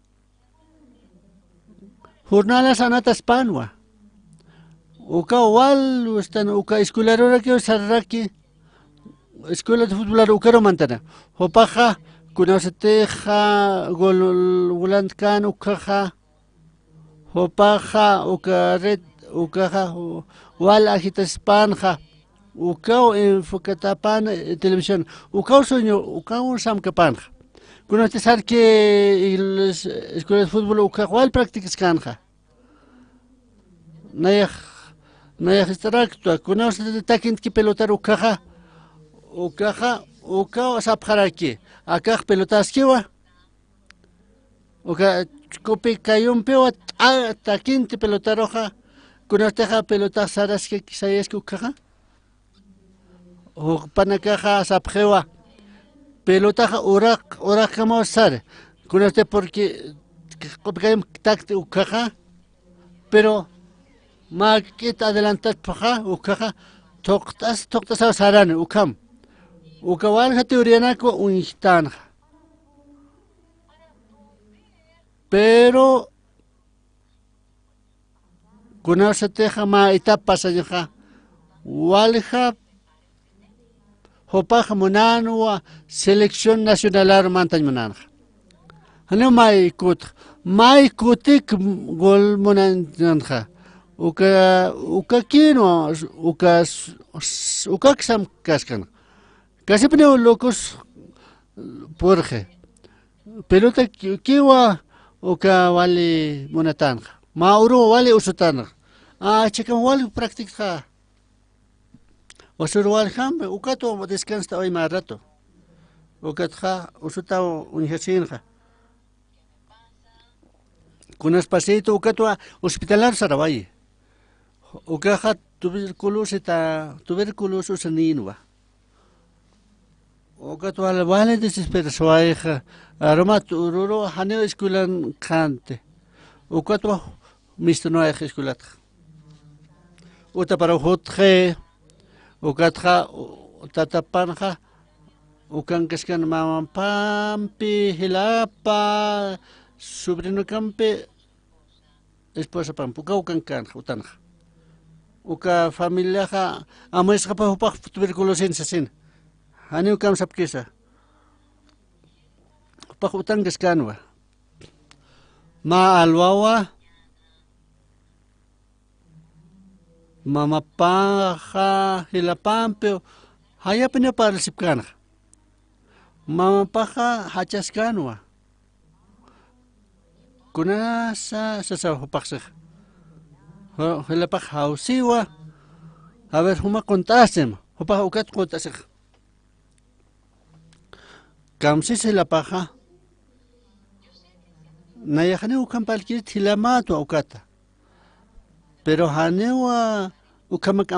jornadas anatas panwa Uka wal ustan uka escolarora que sarraki escuela de fútbol ukaro mantana hopaja kunaseteja golant kan ukaja hopaja uka red ukaja wal agitas panja ukao enfocata pan televisión ukao sueño ukao samka panja kunaste sarki escuela de fútbol uka wal prácticas kanja nayah extracto, conoce de taquín que pelotar ucaja sapjaraki, acá pelotas que va, uca cope cayón peo taquín te pelotar hoja, conoce pelotas saras que quizás que ucaja, o panacaja sapjewa, pelotaja orak como sar, conoce porque cope cayón tacte ucaja, pero ma kit adelantas paja ukaja toktas saran ukam ukawal ha teoriana ko unistan pero kunaseteja ma etapas allá walja hopaja monanua selección nacional armantan monanja ano mai kutik gol monanja uka kino uka ksam kaskan casi pone locos porje pelota kiwa uka vale monatanja mauro vale usutanja chekam vale práctica osur vale ham uka to descansa hoy más rato uka usuta unjasinja con espacito uka to hospitalar sarabai ukaja tuberculosis aninua uka to al vale desesperación aroma tururo haneo escuelan cante uka to misto no escuelat uta para hotje uka tatapanja ukan kaskan mamam pampi hilapa sobrino campe esposa pampuka ukan kan utanja uka familia ja amoes ja pa tuberculosis sin hani ukam sapkisa pa utan gaskanwa ma alwawa mama paja hilapampe haya penya para sipkana mama paja hachaskanwa kuna sa paksa hilapaj hausiwa a ver huma contasem hopa ukat contasem kamsis hilapaja nayajane ukam palkir hilamato ukata pero hanewa ukamak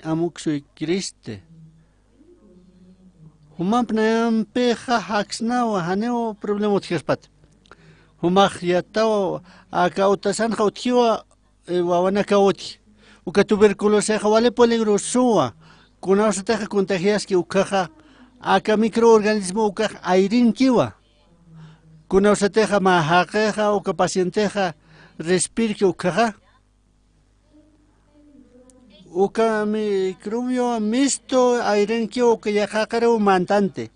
amuk sui kriste huma pnampeja haksnawa hanewa problema tjespat humaj yatawa akautasan jautjiwa wawana kauti uka tuberculosis vale peligroso kuna usted contagias que ukaja aka microorganismo ukaja airin kiwa kuna usted mahaja uka pacienteja respir que ukaja uka microbio mixto airin kiwa uka yajakare mantante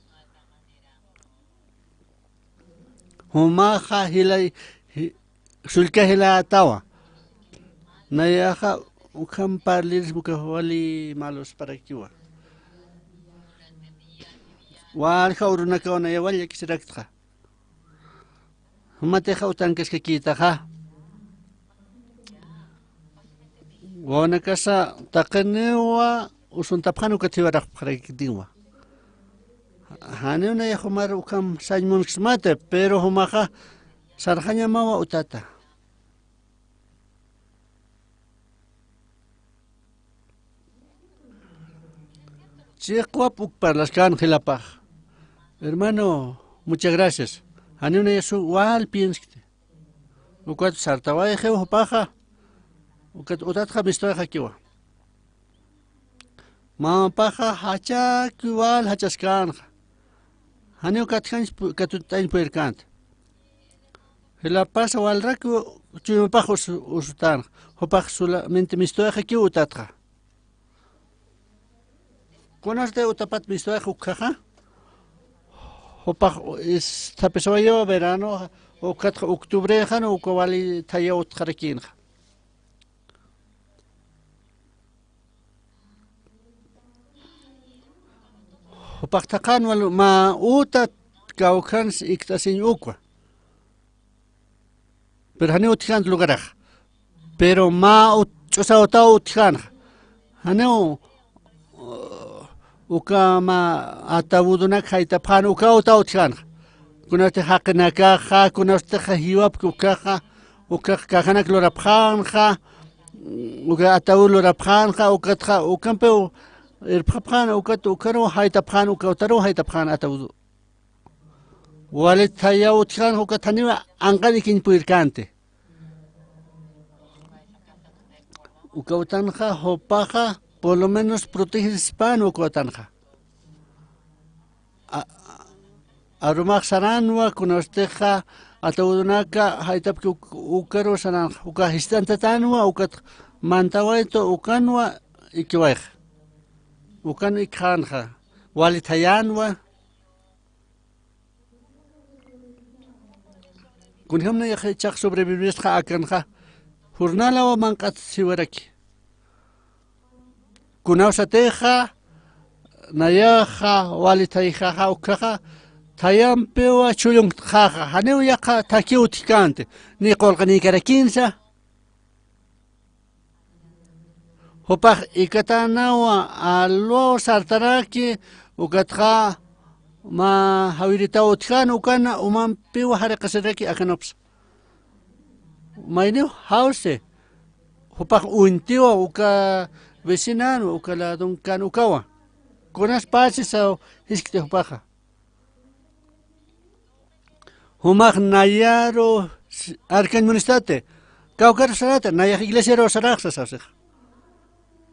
humaja hilai sulka hila tawa nayaja ukam parlis buka wali malos para kiwa walja urunaka ona yawalla kisirakta humateja utankeska kitaja wana kasa taqnewa usuntapjanu katiwaraq paqrakitiwa hanuna ya humar ukam sañmun kismate pero humaja sarjaña mawa utata chiqwap ukparlaskan qilapaj hermano muchas gracias hanuna yasu wal pienskite ukat sartaway jew paja ukat utatja mistoja kiwa mama paja hacha kiwal hachaskan haneu katjans katutain puerkant la pasa walrak chumapajos usutan hopaj solamente mistoja kiwa utatja conoste utapat mistoja ukjaja hopaj es tapesoyo verano o katja octubre jano ukawali taya utjarakinja hopajtakan wal ma utat kaukans iktasin ukwa pero haneu utjan lugaraj pero ma chusauta utjan haneu ukama atabudunak haitapan ukauta utjan kunate haqnaka kunaste hiwap kukaja ukaj kajanak lorapjanja uka ataul lorapjanja ukatja ukampeu البخان وكانوا هايتبخان وكانوا هايتبخان أتوزو والد هيا وتخان هو كتنيو أنقذ كين بيركانته وكوتانخا هوباخا por lo menos protege hispano وكوتانخا أروماخ سرانوا كنوستخا أتودناكا هايتبك وكرو سرانخ وكاهستان تتانوا وكت مانتاويتو وكانوا إكوايخ ukan ikanja walitayanwa kunhamna ya chaq sobrevivisqa akanja jornalawa manqat siwaraki kunawsateja nayaja walitayja ukaja tayampewa chuyung jaja haneu yaqa takiutikante ni qolqani karakinsa hopaj ikatanawa allo sartaraki ukatja ma hawirita utjan ukana uman piwa haraqasaraki akanops mayneu hause hopaj untiwa uka vecinano ukala dunkan ukawa kunas pasis au hiskte hopaja humaj nayaro arkan munistate kaukar sarata nayaj iglesia ro saraxas asej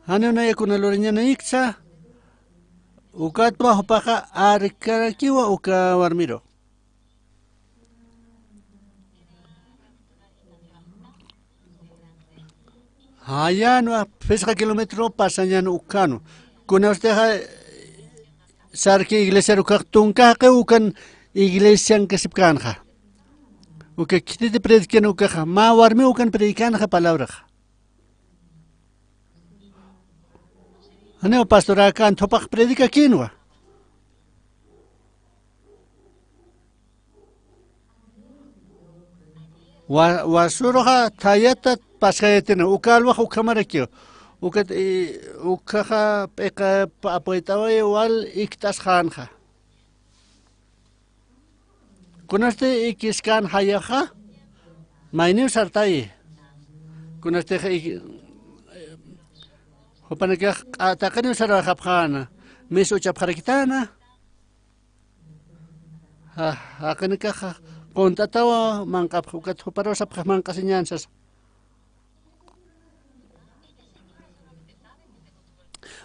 hanuna yakuna loriñana iksa ukatwa hopaja arkarakiwa uka warmiro hayanwa pesca kilómetro pasañan ukano kuna usteja sarki iglesia ukaktunka ukan iglesia kasipkanja uka kitite predikan ukaja ma warmi ukan predikanja palabra haneu pastora kan topak predica kinwa wasuroja tayata paskayetena ukalwa ukamarakio ukat ukaja peka apoitawa igual iktas janja kunaste ikiskan hayaja mayneu sartai kunaste hopanaka ataqani sarajapjana miso chapjarakitana aqanika kontatawa manqapjukat hoparosapja manqasiñansas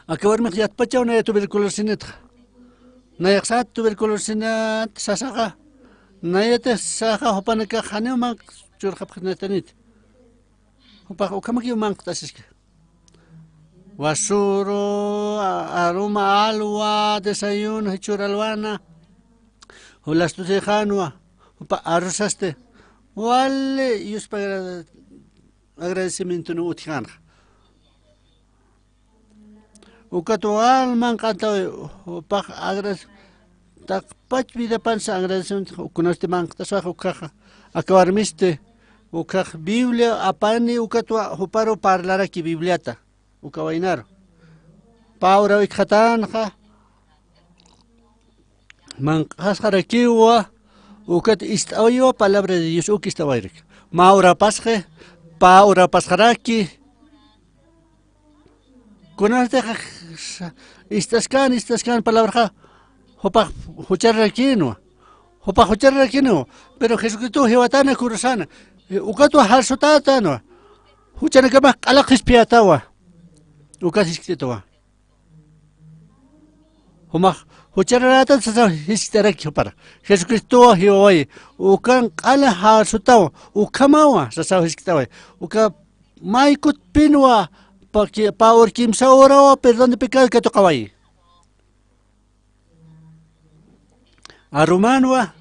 akawarmiq yatpachaw naya tuberculosinetqa nayaqsat tuberculosinat sasaqa nayata saqa hopanaka haneu manq churqapjanatanit hopaq ukamakiw manqtasisqa wasuro aroma alwa desayuno hechuralwana hulastutejanwa pa arrosaste wale yus para agradecimiento no utjan ukato alman kanta pa agras Takpach vida pansa agradecimiento conoste manqtas ukaja acabarmiste ukaj Biblia apani ukatua huparo parlara ki Bibliata ukawainar paura ikhatanja manqasjarakiwa ukat istawiwa palabra de Dios ukistawairik maura pasje paura pasjaraki conoste istaskan palabra Hopa hucharraquino, pero Jesucristo Jehová curasana, ukato halsotatano, huchanakama alakispiatawa, ukasiskitowa. Homa hucharrata sasa histeraki para Jesucristo Jehová, ukan ala halsotawa, ukamawa sasa hiskitawa, uka maikut pinwa, pa orkimsa orawa, perdón de pecado que tocawai. Arumanwa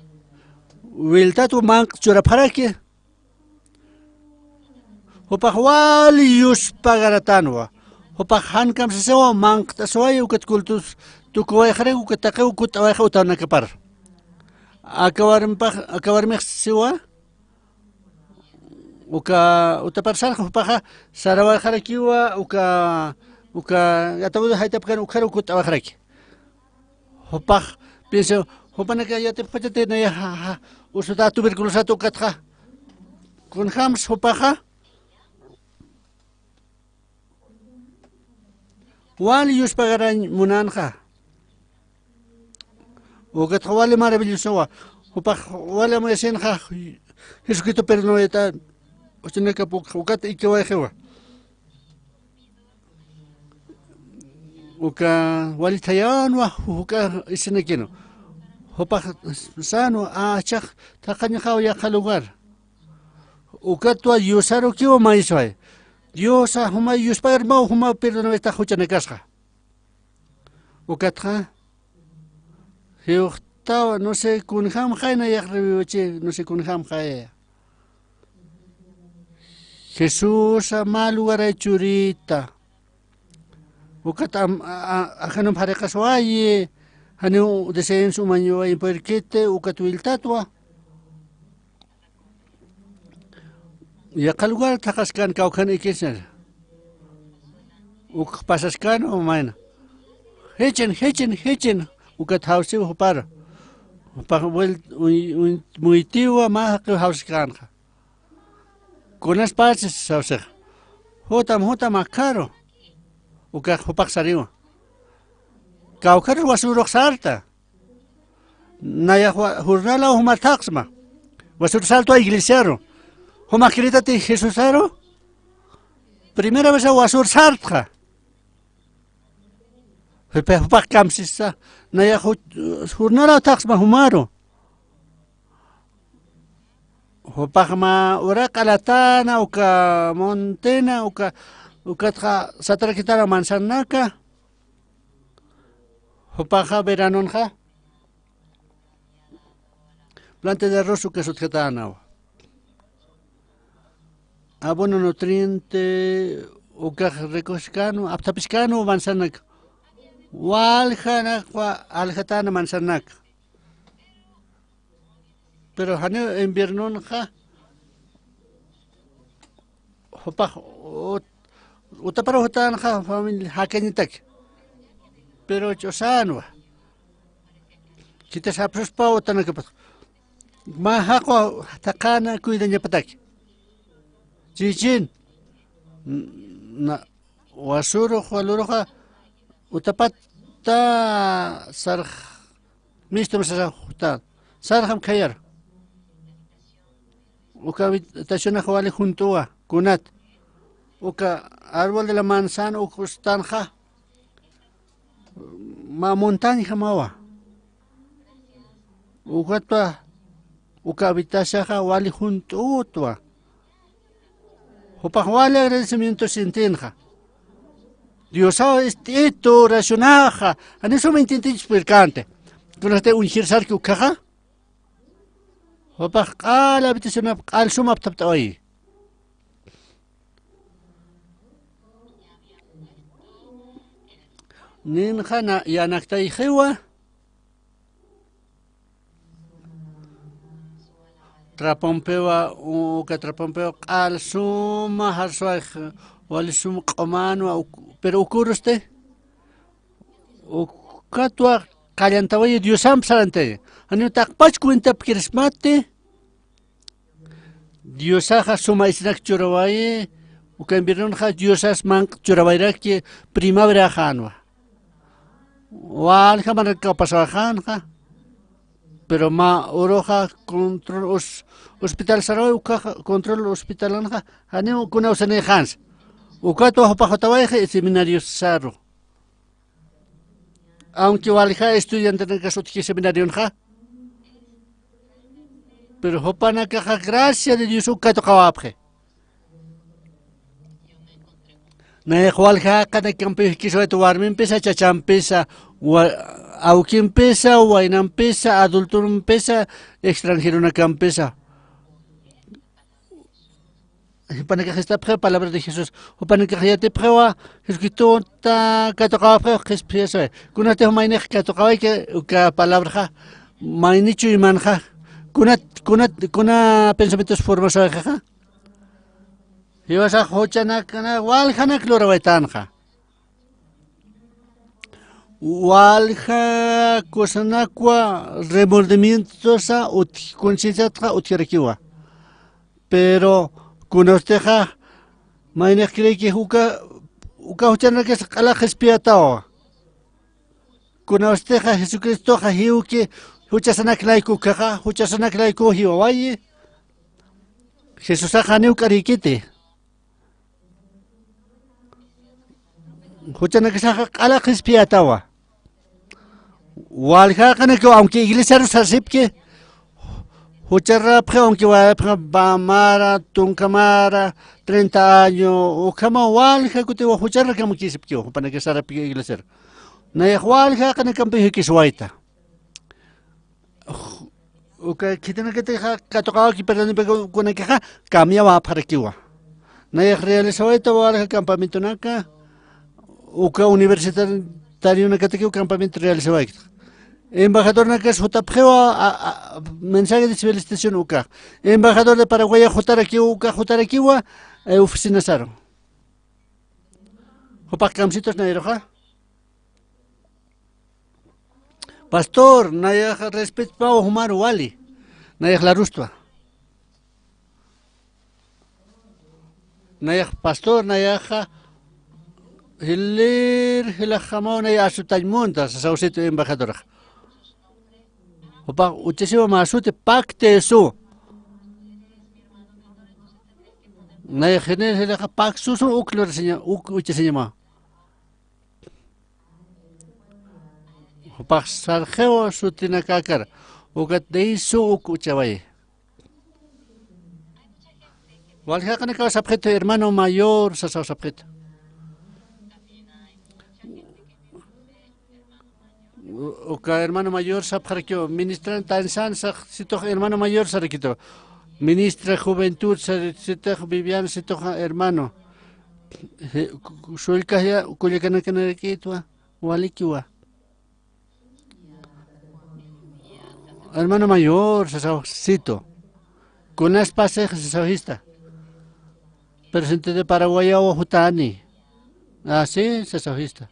wiltatu manq churaparaki hopaq wali yuspagaratanwa hopaq hankam sasawa manq tasway ukat kultus tukuwayjare ukataqe ukutawayja utanakapar akawarmix siwa utaparsarja hopaqa sarawayjarakiwa uka yatabudu haytapkan ukjara ukutawayjaraki hopaq pienso Hopanaka ya te pachate na ya usuta tuberculosato katja con hams hopaja wali yus pagaran munanja o katja wali maravilloso hopaj wali moyasenja Jesucristo pernoeta ocheneka ukat ikewajewa uka wali tayanwa uka isenekino Hopa sano achak takanyakaw ya lugar. Ukatwa yusaro kiwa maisway. Diosa huma yuspagar mau huma perdona esta huchanekasja. Ukatja Jeotawa no sé kunham jaina ya revivoche no sé kunham jaya. Jesús ama lugar churita. Ukatam ajanum harekaswaye. Hanu descenso manyo ay perkete ukatwiltatwa ya kalugar takaskan kaukan ikisner uk pasaskan o maina hechen ukat hausi hopar pagwel muitiwa ma hauskan konas pases sauser hotam makaro ukat hopak sariwa Kaukar wasurok sarta. Naya jurnala huma taxma. Wasur salto a iglesiaro. Huma querida te Jesusaro. Primera vez a wasur sarta. Pepe hupak kamsisa. Naya jurnala taxma humaro. Hupak ma ura kalatana uka montena uka satrakitara mansanaka. Hopaja veranonja planta de arroz que sutjetana abono nutriente ukaj recoscano aptapiscano manzanak waljana aljetana manzanak pero hane inviernonja hopaj utaparo hotanja familia hakenitak pero chosanwa kita sapros pao tanakapat mahako takana kuidanya patak chichin na wasuro khwaluroja utapata sarj mistum sa sarjam khayar uka habitación khwali juntoa kunat uka árbol de la manzana ukustanja ma montaña mawa ukatwa ukabitashaja wali juntutua hopa wali agradecimiento sintinja Dios esto racionaja en eso me intenté explicarte con este ungir sarki ukaja hopa qala habitación qal suma tabtawai Ninjana yanaktai hewa Trapompewa uka trapompewa al suma harsuaj wal sum qomano pero ocurre ukatwa kallantawaye Diosam sarante ani takpach cuenta kirismate Diosaja suma isnak churawaye uka inviernoja Diosas man churawayraki primavera janwa wal jamar kapasajanja pero ma oroja control hospital sarawi uka control hospital anja ani kuna usane hans ukato hapajatawaje seminario saro aunque walja estudiante en caso de seminario anja pero hopana caja gracia de Dios ukato kawapje na walja cada campo quiso tomarme empieza chachampesa aunque empieza o en empieza adulto empieza extranjero na campesa para que esta palabra de Jesús o para que ya te prueba Jesucristo ta que tocaba que es pieza kuna te maine que tocaba que palabra mainicho y manja kuna pensamientos formas ja y vas a hochana kana waljana clorovetanja walja cosanacua remordimientos o conciencia o tierquiwa pero kunosteja maine cree que uka hochana que ala gespiatao kunosteja Jesucristo jahiu que huchasana klaiku kaja huchasana klaiku hiwaye Jesús ajaniu karikite huchana que saja ala gespiatao walja kana que aunque iglesia rusasipke Hucharra aunque va Bamara, Tuncamara, 30 años, o kama walja que te va a hucharra como quisipio, para que sea la iglesia. Na walja que no campe que suaita. O que tiene que te tocaba aquí perdón con el queja, cambiaba para kiwa. Na realizó esto walja campamento naca, o que universitario na que te campamento realizó esto. Embajador Nakas Jotapjewa mensaje de civilización uka. Embajador de Paraguay Jotarakiwa oficina Saro. Jopak camsitos nairoja. Pastor, naya respeto pa Humaru Wali. Naya la rustva. Naya pastor naya hilir hilajamo naya asutaymuntas sausito embajador. Opa, uchesiwa masute pacte su. Na genera se deja pac susu uklor señor uchesiwa ma. Opa, sargeo sutina kakar. Ugat de su uchawai. Walja kana ka sapjeto hermano mayor sa sapjeto. O que hermano mayor sabjarquio ministra Tansan sito hermano mayor sarquito ministra juventud sito Vivian sito hermano suelca ya culicana canarquito walikiwa hermano mayor sito con las pasejas sahista presidente de Paraguay o Jutani así se sahista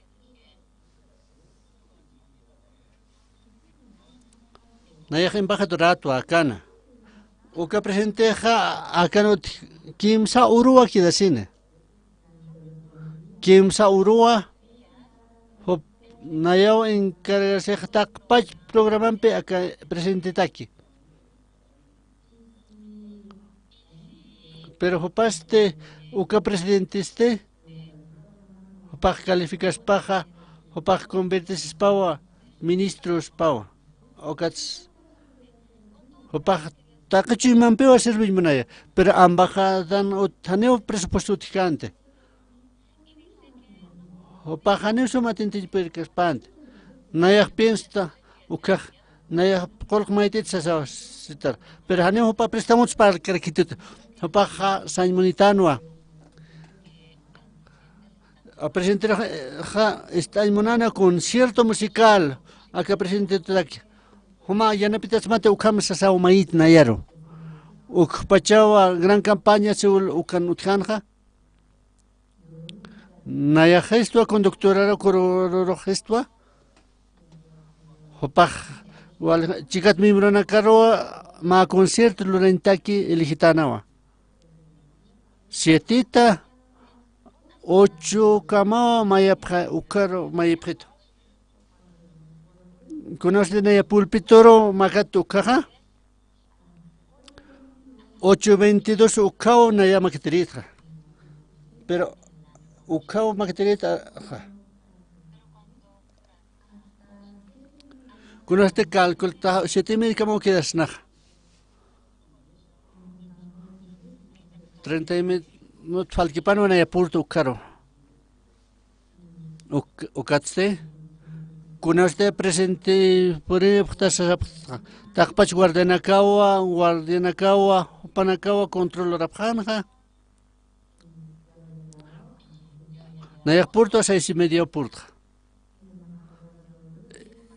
Naya embajadoratu akana. Uka presenteja akano kimsa urua kidasine. Kimsa urua hop naya encargarse tak pach programan pe aka presente taki. Pero hopaste uka presidente este hopak calificas paja hopak convertes pawa ministros pawa. Okats Opa, takachi mampeo a servir manaya, pero ambajadan o taneo presupuesto ticante. Opa, haneo somatente percas pante. Naya piensa, uka, naya colc maitet sa sitar. Pero haneo opa prestamos para el carquitut. Opa, san monitanoa. A presentar esta monana concierto musical. Acá presente aquí. Huma ya no pitas mate ukam sa umait na yaro. Pachawa gran campaña se ukan utjanja. Naya gestua conductora cororo gestua. Hopaj wal chikat mimbrona carroa ma concierto lorentaki eligitanawa. 7 8 kama mayapja ukaro mayapjeto. ¿Conoces de pulpitoro magato caja? 8:22 ukao na llama que pero ukao maqueterita. Con este cálculo, 7.000 como quedas na. 30.000 no falkipano na yapurto ukaro. Ukatste. Con este presente por takpach guardianakawa, panakawa control rapjanja. Nayak purto a 6:30 purto.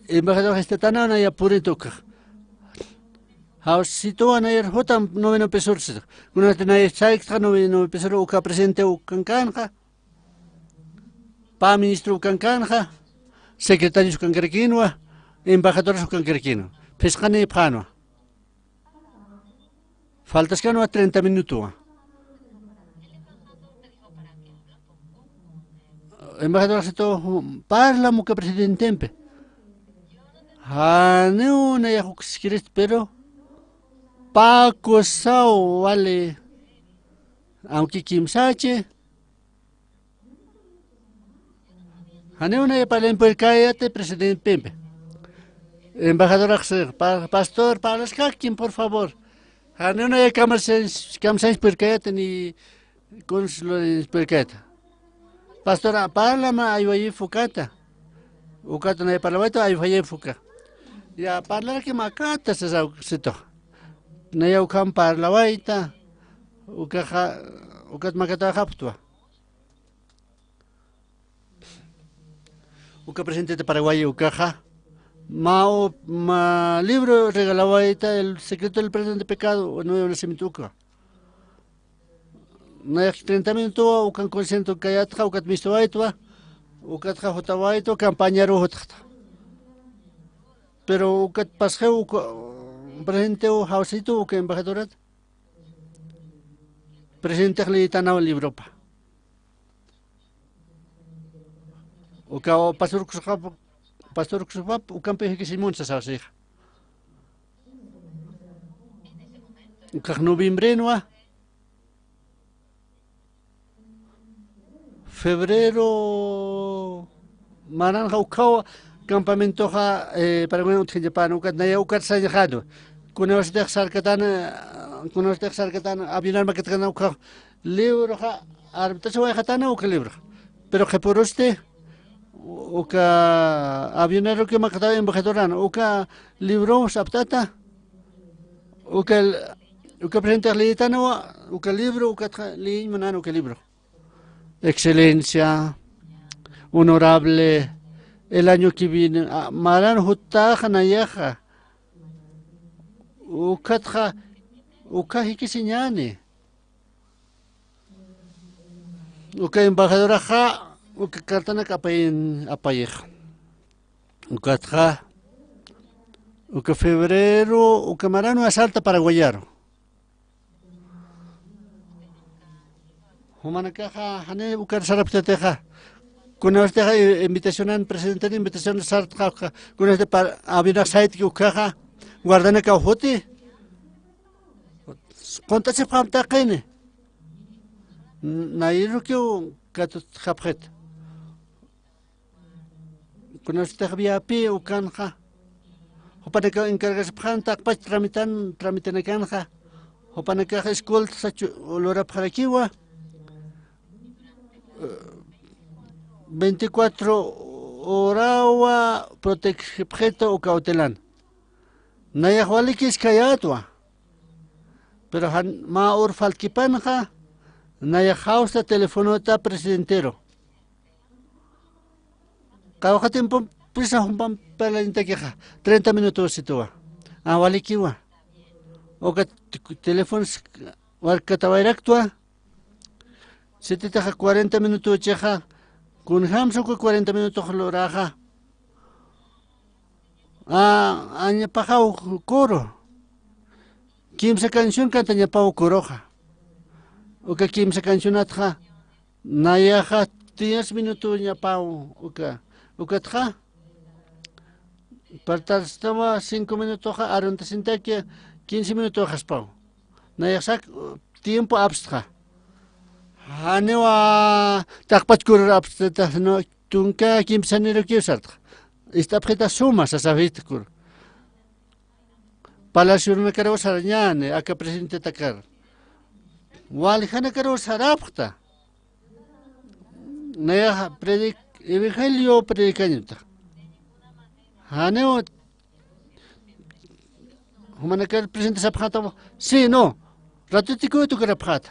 Embajador estatana na ya purituka. Haus situa na yer hotam 9 pesos. Con este na chaik 9 pesos uka presente ukankanja. Pa ministro ukankanja. Secretarios canquerquinua, embajadores canquerquino. Pescane pano. Faltas que no a 30 minutos. Embajador se to parla muka presidente. No na ya quieres pero Paco Sao vale. Aunque Kim Sache. Hanuna para el percayate presidente Pempe. Embajador pastor para las caquín, por favor. Hanuna camsens percayate ni consul percayate. Pastora para ma ayuay fukata. Ukata na para waito ayuay fuka. Ya para que macata se sito. Na ya ukam para la waita. Ukat macata haptua. Uka presidente de Paraguay, Ucaja, libro regalaba ahorita el secreto del perdón de pecado, no es un Uca. No hay 30 minutos, Ucan consciente que ya trajo, Ucat visto aitwa, Ucat jajotawaito, campaña rojota. Pero Ucat paseo, presidente o hausito, Uca embajador, presidente Glitana en Europa. Uka pastor kusapap ukampe que Simón se sabe. Uka noviembre noa. Febrero maranja uka campamento para bueno que Japón uka naya uka sayajado. Kunos de sarkatan avinar maketana uka libro arbita se va jatana uka libro. Pero que por usted Uka avionero que macataba embajadorano, uka libro saptata, uka presidente leitano, uka libro, uka li manano uka libro. Excelencia, honorable, el año que viene, maran hutaja nayaja, uka hikisiñane, uka embajadora ja. Uka cartana capayin apayeja. Uka febrero, uka marano asalta paraguayaro. Humanakaja, hane uka sarapteteja. Con esta invitación al presidente de invitación de Sartja, con este para abrir site que ukaja, guardana caujote. Contace famta kene. Nairu que katut japret. Con este viapi ukanja. Hopaneka encargas panta pach tramitan kanja. Hopaneka escol sachu olora parakiwa. 24 horas protegido o cautelan. Naya hualikis kayatwa. Pero ma urfalkipanja. Naya hausta teléfono ta presidentero. Cada tiempo prisa un pam para la queja. 30 minutos sitúa. Awalikiwa. oka teléfonos warkatawairaktua 40 minutos cheja kun hamso 40 minutos loraja aña pajau coro kimsa canción canta ña pau coroja oka kimsa canción atja nayaja 10 minutos ña pau oka tja partastama 5 minutos aronta sintakia 15 minutos jaspau nayasak tiempo abstja hanewa takpatkur abstja no tunka kimsa nero kiusartja esta preta suma sa savitkur Palacio na karo saranyane aka presidente takar wal khana karo sarapta naya predik evangelio predicanyuta haneo humana kar presidente sapkhata sí no ratutiku tu karapkhata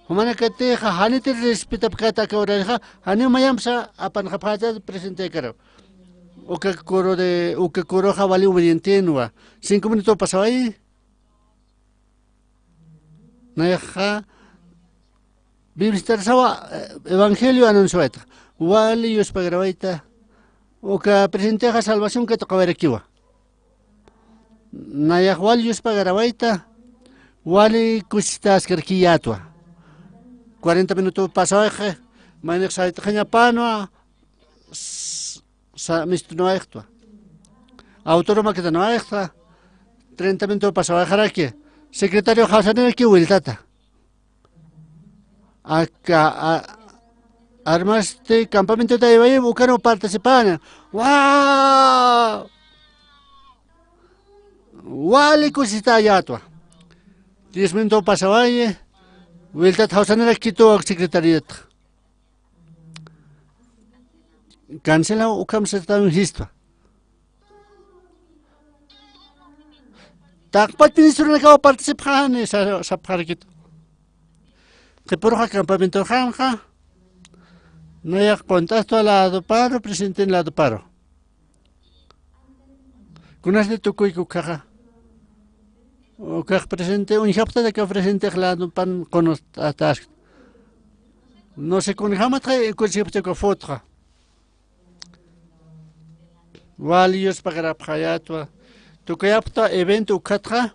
humana kate hanite respeta pkhata ka ora haneo mayamsa apan khapata presidente karo Oka coro jabalí obediente nueva. 5 minutos pasaba ahí. Naja. Biblistar sawa evangelio anunsueta. Wali yus pagrabaita. Oka presente a salvación que toca ver aquí wa. Naya wali yus pagrabaita. Wali kusitas kerkiyatua. 40 minutos pasaba. Manek saita kanya pano. Misto no extua. Autónoma que no extua. 30 minutos pasaba dejar aquí. Secretario Hasaner aquí Wiltata. Acá armaste campamento de Ibaí buscaron participar. ¡Wow! Wali cosita ya tua. 10 minutos pasaba ahí. Wiltata Hasaner aquí todo secretariat. Cancela o kam se está en histo. Takpat ministro na ka participar sa parkit. Que por campamento janja. No hay contacto al lado paro, presente en lado paro. Kunas de tukuy kukaja. O kaj presente un japta de que presente lado pan con atas. No se con jamata y con siempre con foto. Walios para payatwa tu kayapta evento katra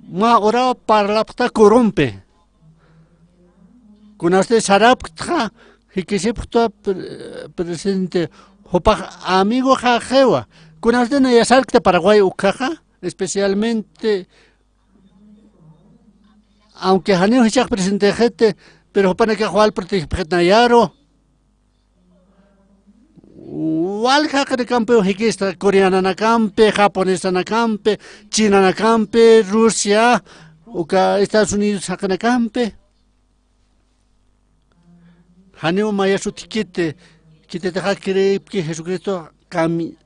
ma ora parlapta corrompe kunaste sarapta hikisipta presente hopa amigo jajewa kunaste na yasalkte Paraguay ukaja especialmente aunque haneo hichak presente gente pero hopa na que jual proteger Walja que campe hikista coreana na campe, japonesa na campe, China na campe, Rusia, o que Estados Unidos na campe. Haneo maya su tiquete, que te deja creer que Jesucristo cambia,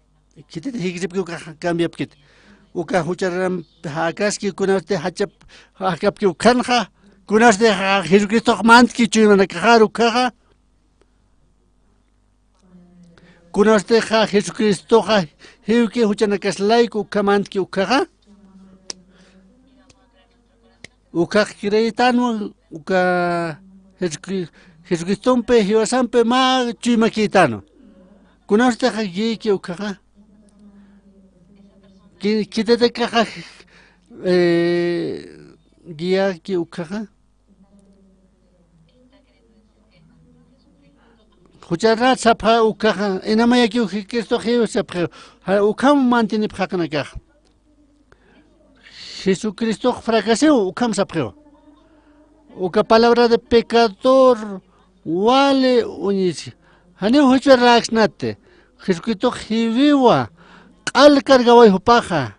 que te deja que cambia porque o que hucharam hakas que conaste hachap hakap que kanja, conaste Jesucristo mant que chuna na kajaru kaja. Kunaste Jesucristo hiuke huchana kaslaik ukamant ki ukaga ukak kireitano uka Jesucristo pe hiwasampe ma chimakitano kunaste hagi ki ukaga kitete kaja guía ki ukaga Hucharat sapha ukaha enamaya ki Cristo Jesús sapha ukam mantini phakna ka Jesucristo fracasó ukam sapha uka palabra de pecador wale unisi hani hucharat nate Jesucristo hiviwa al cargawai hupaha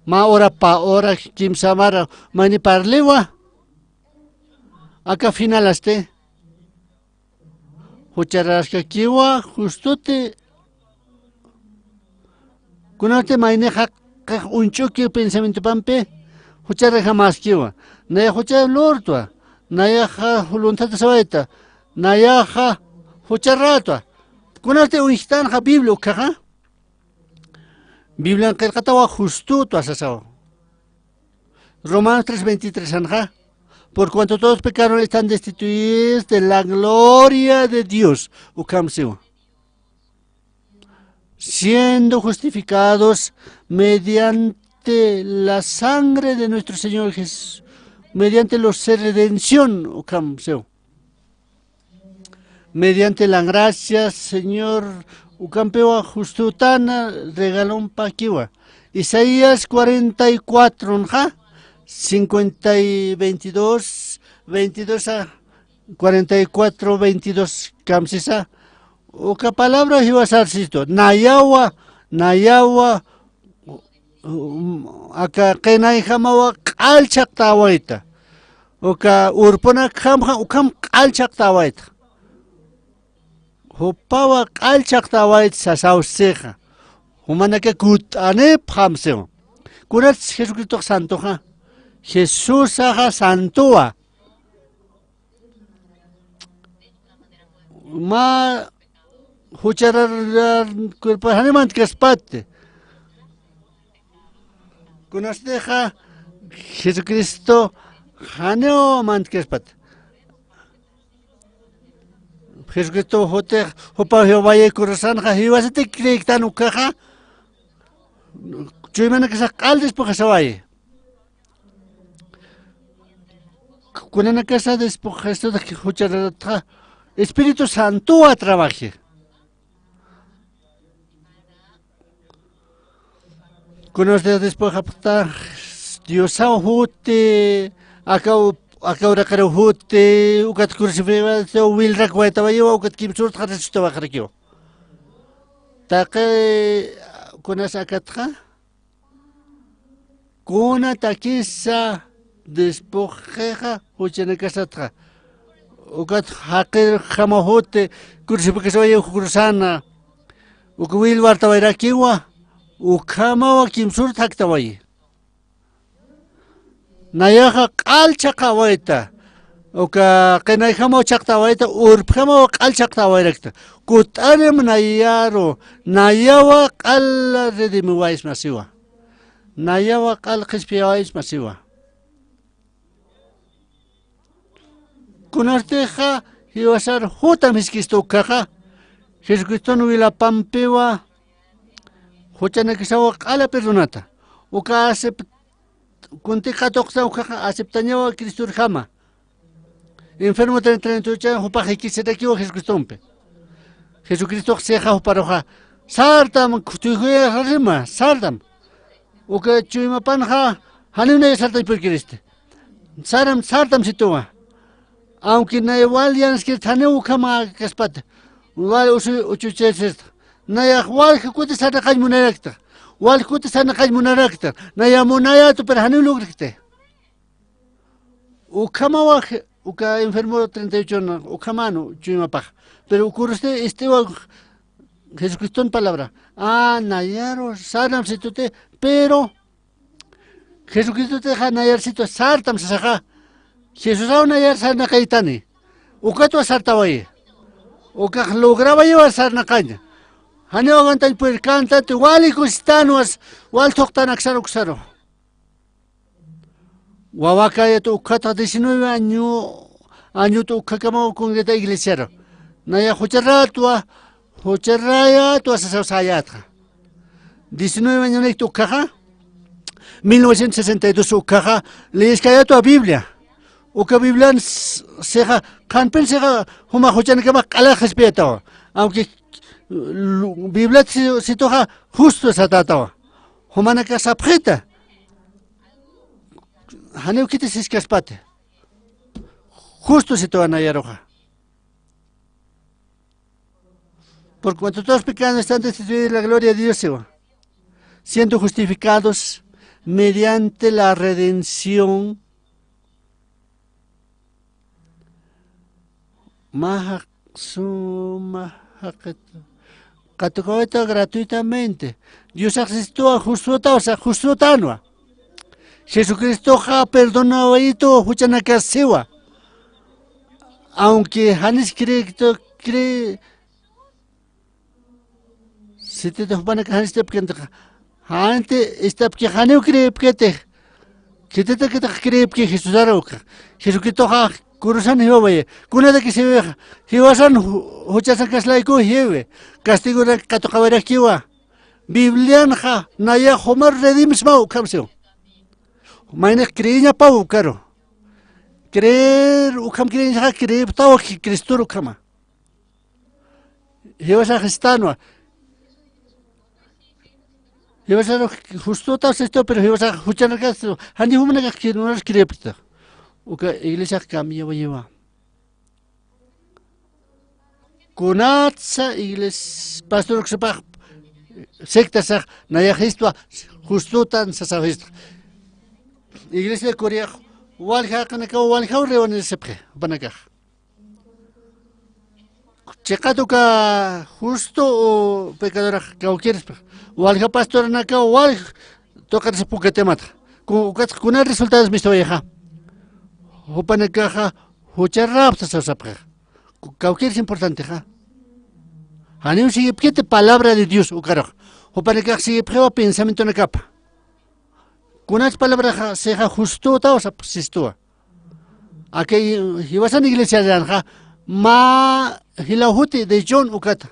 ma ora pa ora kim samara mani parlewa aka finalaste Hucharashka kiwa justote kunate maineja unchuki pensamiento pampe huchara jamás kiwa naya huchara lortua naya voluntad sabaita naya hucharatwa Kunarte unistán ha Biblia ukaha. Biblia que katawa justo tu asasao. Romanos 3:23 anja. Por cuanto todos pecaron están destituidos de la gloria de Dios. Ukamseo. Siendo justificados mediante la sangre de nuestro Señor Jesús, mediante los redención, ukamseo. Mediante la gracia, Señor, ukampeo justutana regalón paquiwa. Isaías 44, 50 y 22 a 44, 22, kamsisa. Oka palabra hiwasarcito, nayawa, aka kenay hamawa kalchak tawaita. Oka urpona khamha ukam kalchak tawaita. Hopawa kalchak tawaita sasauseja. Humanaka kutane phamseo. Kurat Jesucristo santoja. Jesús aja santua. Ma hucharar cuerpo haneman kaspate. Kunasteja Jesucristo haneo man kaspat. Jesucristo hote hopa Jehová corazón ja hiwasete kreiktan ukaja. Chuimana que sacaldes por Jesuay. Kunana casa después esto de que hucharar Espíritu Santo a trabaje. Con ustedes después apta Dios ahute acá cara hute ukat kursifiva se will rakweta bayo ukat kimsurt kharista bakrakyo. Taque con esa catra con ataquisa despojeja huchana casatra. Ukat hakir khamahote kursifiva se bayo kursana ukwil warta bayrakiwa ukamawa kimsurt haktawai. Nayaha kalchakawaita. Oka kenay hamo chaktawaita urphamo kalchaktawaita. Kutanem nayaro nayawa kal redimiwais masiwa. Nayawa kal khispiawais masiwa. Kunarteja hiwasar huta miskisto kaja. Jesucristo no vila pampewa. Huchana kisawa kala perdonata. Oka Kunti katoksa ukaja aceptañaba a Cristo jama. Enfermo 38 hopa hikiseta kiwa Jesucristompe. Jesucristo seja hoparoja. Sartam kutujuya harima sartam. Uka chuima panja hanuna sartam por Cristo. Sartam situa. Aunque na igual ya es que tane ukama kaspat. Wal uchuches. Na igual que kuti sarta kajmunerekta. Wal kuta sana kajmunerekta. Na yamunaya tu perhanu logrikte. Ukama wa uka enfermo 38 no ukamano chuima paja. Pero ocurre este Jesucristo en palabra. Nayaro sartam situte, pero Jesucristo te deja nayar situ sartam sasaja. Jesús a nayar sarna kaitani. Uka tu sartawai. Uka lograba llevar sarna caña. Haneo aguantan por canta tu wali kustanuas wal toktan aksaro. Wawaka ya tu ukata 19 año tu ukakamo congreta iglesia. Naya hucharaya tu asasayatra. 19 años de tu caja. 1962 su caja. Lees que tu Biblia. Uka Biblia seja canpen seja huma huchan que más calajes pieta. Aunque Biblia si toja justo esa tata. Humana que sapreta. Haneu quites es que espate. Justo si toja nayaroja. Por cuanto todos pecados están destituidos de la gloria de Dios, siendo justificados mediante la redención gratuitamente. Dios asistió a justo tanua. Jesucristo ha perdonado y todo, aunque Hanes cree si te van a caer este porque ante esta porque haneu cree que te cree que Jesús aroca Jesús que toja curusan hiwe kuna de que se ve hiwasan huchasan kaslaiku hiwe castigo de katokabera kiwa Biblian ha naya homar redims mau kamseo maine creña pau caro creer ukam creña creer tawa Cristo ukama hiwasa cristiano hiwasa justo tas esto pero hiwasa huchana kasto hani humana que no nos creepta uka iglesia cambia lleva kunatsa iglesia pastor que sepa secta sa naya gesto justo tan sa sabes iglesia de Corea walha kana ka walha rewan sepre banaka checado ka justo o pecadora ka quieres walha pastor naka wal toca se puquete mata con resultados misto vieja Hopanaka hucharrapta sa sapre ka quieres importante ja Ani sigue piete palabra de Dios ukaro Hopanaka sigue prueba pensamiento na capa Kunas palabra seja justo ta osa sistoa. Aquí ibas a la iglesia de Anja, ma hilahuti de John ukata.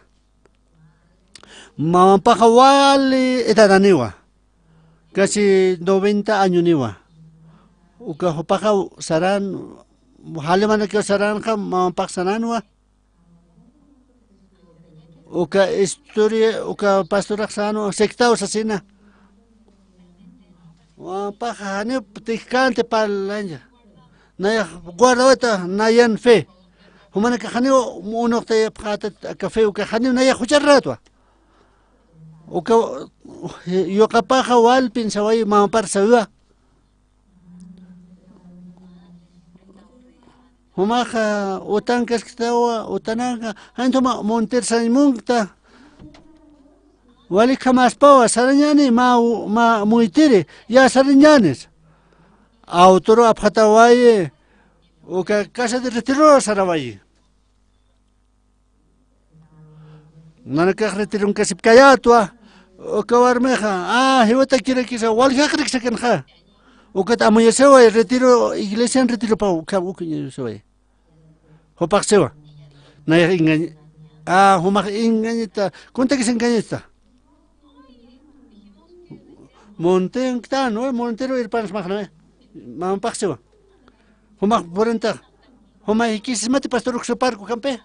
Ma pakawali etadaniwa. Casi 90 años niwa. Uka hopaka saran halemana que saran ka ma paksananwa. Uka historia uka pastor sano secta asesina. Paja ne ticante palanja. Naya guardawata nayan fe. Humana ka hanio uno te prata café uka hanio naya hucharratwa. Uka yo kapaja wal pinsawai ma parsawa. Humaja utankas kitawa utananga antoma monter sanimungta. Wali kamas pawa saranyani ma muitiri ya saranyanes. Autoro apatawaye o casa de retiro sarawaye. Nanaka retiro un casip kayatwa o kawarmeja. Hiwata quiere kisa wali hakrik sakenja. O katamuye sewa retiro iglesia en retiro pau kabuki sewa. Hopak sewa. Naya engañe. Homak engañeta. Cuenta que se engañeta. Monten no montero ir panas magna mam paxewa homa porenta homa ikismati pastor uxopar ku campe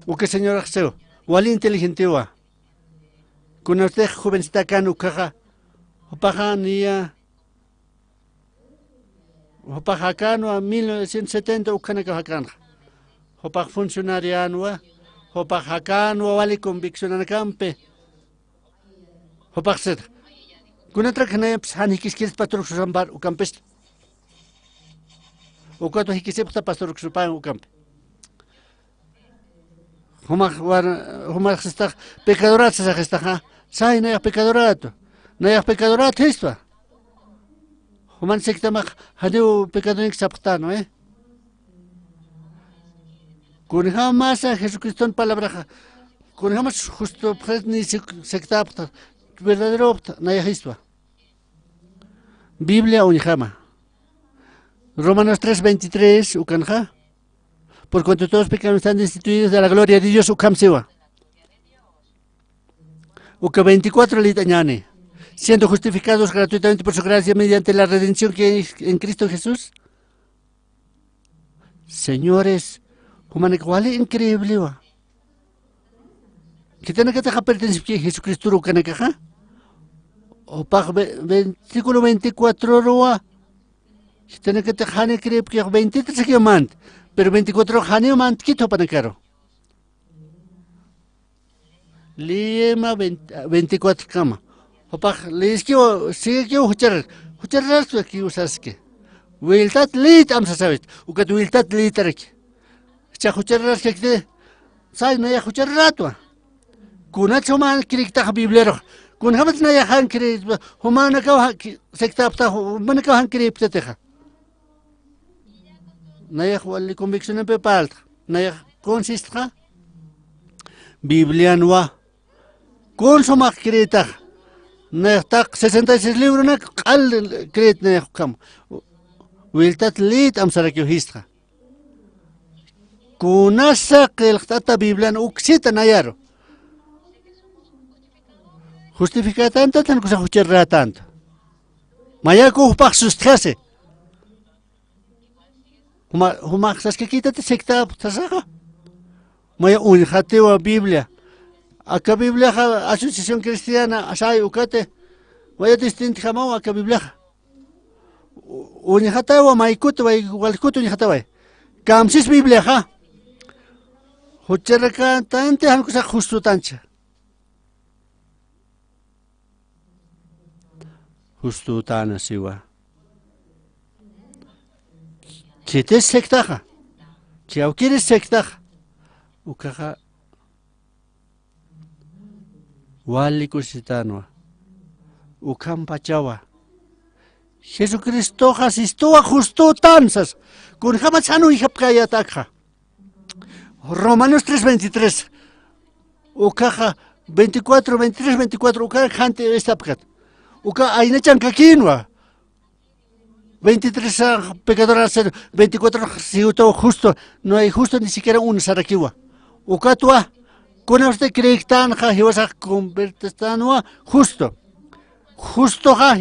o que señora xeo wali inteligentewa con usted jovencita canu caja opajania opajacano a 1970 ukana cajacan opaj funcionariano opajacano wali convicción en campe Hopakset. Kunatra kana hani kiskis pastor kusambar ukampest. Ukato hikisepta pastor kusupan ukamp. Homa está pecadorat sa gesta. Sai na pecadorato. Na pecadorat esto. Homan sekta mak hadu pecadonik saptano Kun jamasa Jesucristo palabra. Kun jamas justo presni sekta verdadero naya histua. Biblia unijama. Romanos 3:23 ukanja. Por cuanto todos pecados están destituidos de la gloria de Dios ukamsewa. Uka 24 litañane. Siendo justificados gratuitamente por su gracia mediante la redención que hay en Cristo Jesús. Señores, humanekuale increíble wa. Que tiene que dejar pertenecer a Jesucristo ukanekaja. O versículo 24 roa. Tiene que dejar creer que 23 que mand, pero 24 jane mand quito para caro. Lima 24 cama. O les que sigue que huchar esto que usas que. Wiltat lit am sabes. O que wiltat litarek. Cha huchar que te sai no ya huchar rato. Kunacho man kirikta biblero. Kun habat na ya han kiri humana ka sektapta humana ka han kiri pteteja. Na ya wali convicción pe palta. Na ya consistra Biblia noa Consumak creta. Nehtak 66 libros na al cret nehkam. Wiltat lit amsarakyo histra. Kunasa keltata Biblia uksita nayaro. Justifica tanto tan cosa jucherra tanto. Maya ko pak sustase. Huma sas que quítate secta tasaka. Maya unjatewa Biblia. Acá Biblia Asociación Cristiana asai ukate. Vaya distinto jamao acá Biblia. Unjatewa maikuto vai walkuto unjatewa. Kamsis Biblia ha. Jucherra tante han cosa justo tancha. Justo tan siwa. Kite sektaja. Kiau kire sektaja. Ukaja wali kusitanwa. Ukam pachawa. Jesucristo asistoa justo tansas. Kun hamatsanu ihapkaya takja. Romanos 3:23. Ukaja 24, 23, 24. Ukaja jante estapkat. Uka aina chankakinwa. 23 pecadores, 24 siuto justo, no hay justo ni siquiera un sarakiwa. Uka tua, con usted cree que tan ha ibas a convertirte justo. Justo ha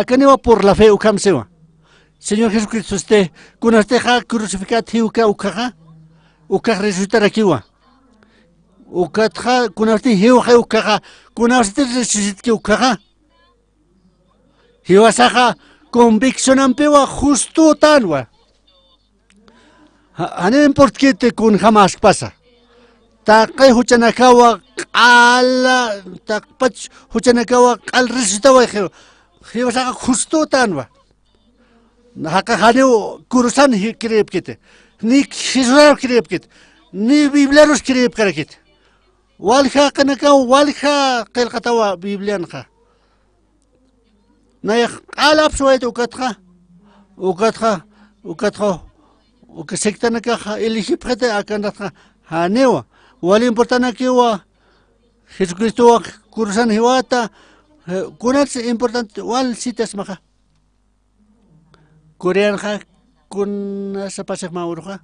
caniwa por la fe ukam sewa. Señor Jesucristo usted, con usted ha crucificado uka resucitar akiwa. Uka con usted hiwa uka con usted resucitar uka. Hiwasaja convicción ampewa justo tanwa. No importa que te con jamás pasa. Taqay huchanakawa ala taqpach huchanakawa al resucitaba hiwasaja justo tanwa. Haka haneo kurusan hikrep kite. Ni Israel krep kite. Ni bibleros krep karakit. Walha kanakawa walha qilqatawa biblianha. Naya alap suait ukatha ukasekta ka elige prete akanatha hanewa wali importante que wa Jesucristo kursan hiwata kunats importante wal sitas maha korean ha kun sapasek mauruha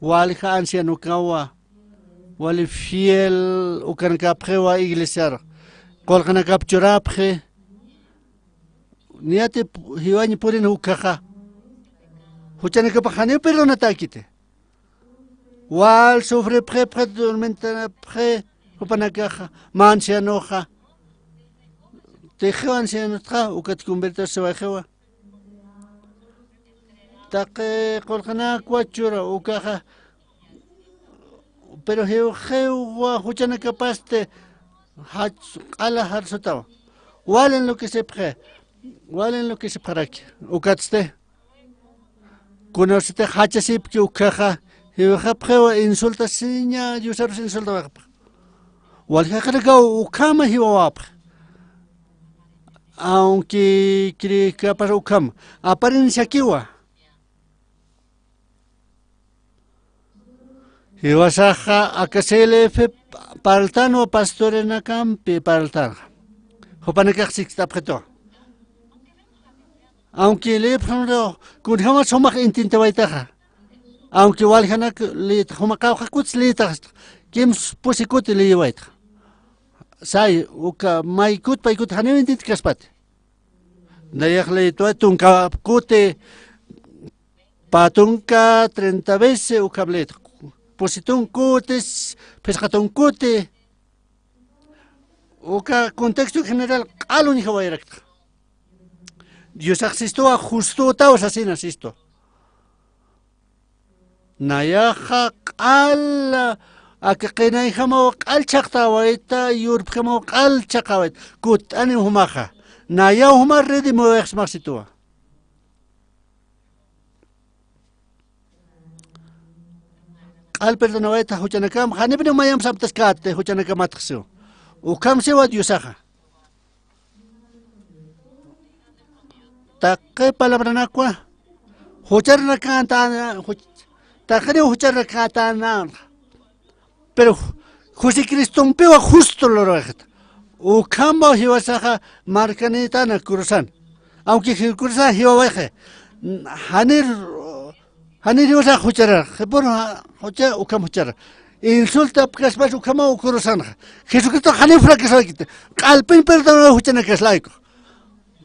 wali ha anciano kawa wali fiel ukan kaprewa iglesia kolkana kapchurapre niate hiwani ponen ukaja. Huchane que pajane pero no taquite. Wal sufre pre dormenta pre upanakaja mansia noja. Te jewan se notra ukat convertir se bajewa. Taque colgana cuachura ukaja. Pero hewa huchane capaz de ala harsotao. Wal en lo que se pre. Walen lo que se para aquí. Ukaste. Conoce hachasip que ukaja. Y ukaja insulta siña. Y usar insulta. Walhakarga ukama hiwap. Aunque cree que para ukam. Apariencia kiwa. Hiwasaja akasele fe paltano pastore na campi paltar. Hopanekak sixta preto. Aunque le pronto con jamás somos intentawaitaja. Aunque walhanak le homakaw hakuts le tast. Kim posikut le yawaita. Sai uka maikut paikut hanew intit kaspat. Dayak le tuatun ka kute patunka 30 veces ukablet. Positun kutes pescatun kute. Uka contexto general alun hawairak. Dios asisto a justo taos así asisto. Nayaja al a que kenai hamo al chaktawaita yurp hamo al chakawait kut ani humaja. Naya huma redi moex maxitua. Al perdonawaita huchanakam hanibne mayam samtaskate huchanakamatxu. Ukam sewa Diosaja. Taque palabra nakwa. Huchar na cantana. Taque huchar na cantana. Pero Jesucristo un pewa justo lo rajta. O cambio hiwasaja marcanita na cruzan. Aunque cruza hiwaje. Hanir hiwasa huchara. Por hucha o cam huchara. Insulta kasbas o cama o cruzan. Jesucristo hanir fracasaquite. Alpin perdón huchana kaslaiko.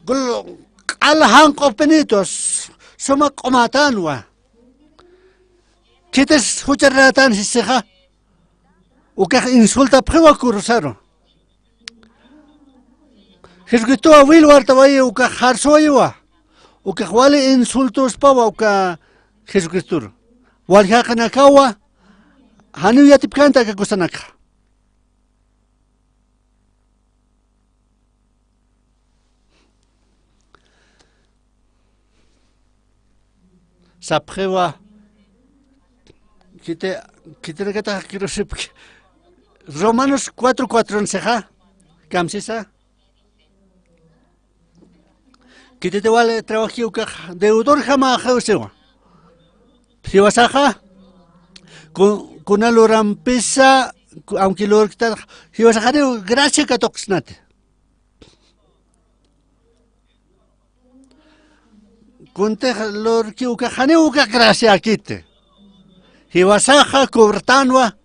Gol al hank of penitos. Soma comatanwa. Kites huchara tan siseja. O que insulta prueba cruzaro. Jesucristo a Will Wartaway o que harsoiwa. O que wale insultos pawa o que Jesucristo. Walha kanakawa. Hanu yatipkanta que kusanaka. Sa prueba. Kite nakata quiero sepke. Romanos 4:4 enseja, camsisa. Que te vale trabajo que deudor jamás jausewa. Si vas a con la rampesa, aunque lo está, si vas a dejar gracia que toxnate. Con te lo que haneu que gracia quite. Si vas a cobertanwa.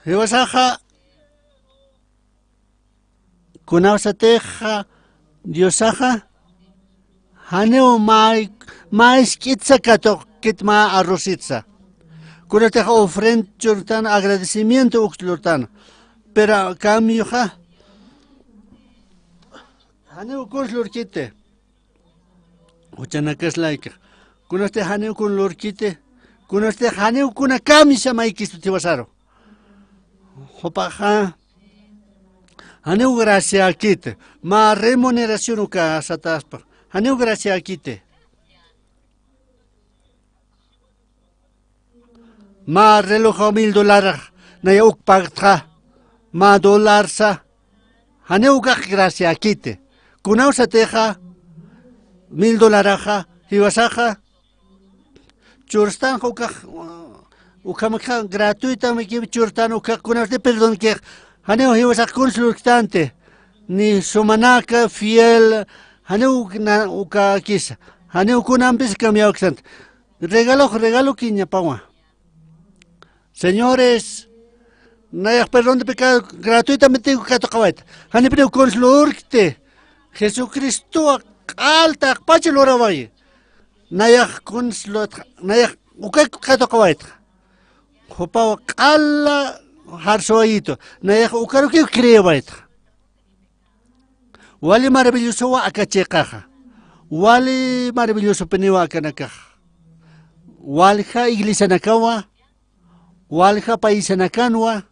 Hiwasaja kunawasateja Diosaja haneo mais kitsa kato kitma arrocitza. Kunateja ofrenda churtan agradecimiento uxlurtan. Pero cambio ja haneo con lurkite. Uchanakas like. Kunaste haneo con lurkite. Kunaste haneo kuna camisa maikistu tiwasaro. Hopaja, haneu gracia quite, ma remuneración uka sataspa, haneu gracia quite, ma reloj $1,000, na yauk pagtra, ma $1 sa, haneu gracia quite, kunau sateja, $1,000 hiwasaja, churstan hukaj. Ukamaka gratuita me quiere churtano ukakunas de perdón que haneo hiwas a consultante ni somanaka fiel haneo na ukakisa haneo kunambis cambiaxant regalo quiña pawa. Señores, naya perdón de pecado gratuitamente ukatokawait haneo pero consulurte Jesucristo alta pachelora vay naya consulat naya ukatokawait. Hopa kala harsoito na ya ukaro que creebait wali maravilloso wa akacheqaja wali maravilloso peniwa kanaka walja iglesia nakawa walja país nakanwa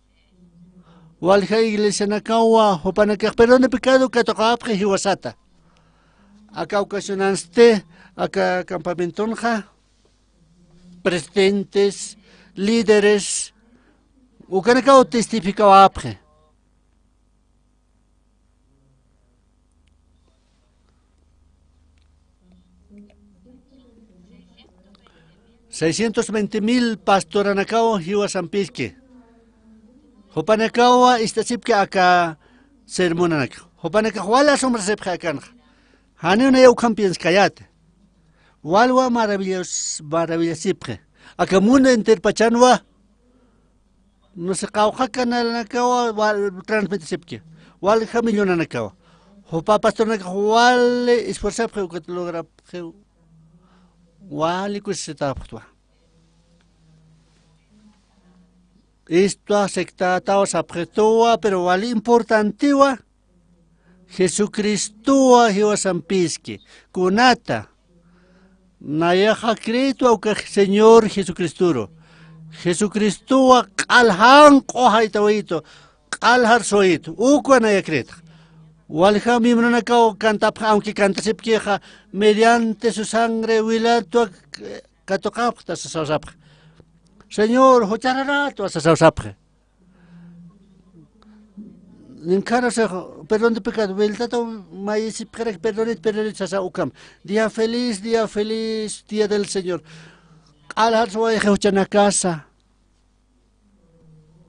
walja iglesia nakawa hopa nakaj perdón de pecado que tocapje hiwasata acá ocasionaste acá campamentonja presidentes líderes, o que no testificaba apre. $620,000 pastoranacao hiwa sampiski. Hopanacao esta sipke acá sermonanak. Hopanacao wala sombra sepja acá. Haneo na yau campions kayate. Walwa maravillas sipre. Acá mundo interpachanwa no se cauja canal nakawa wal transmite sepke wal millón nakawa hopa pastor nakawa wal esfuerza que logra wal kuseta putwa esto acepta taos apretoa pero wal importantiwa Jesucristo hiwa sampiski kunata nayaja crédito au que Señor Jesucristo. Jesucristo alhan qohaitawito, alhar soito, uko naya crédito. Walha mimranakao canta aunque canta sepqueja mediante su sangre wilato catocapta sasapre. Señor, hochararato sasapre. Encara se perdón de pecado, veltato maíz perdón sasa ukam. Día feliz, día del Señor. Alhar soa casa.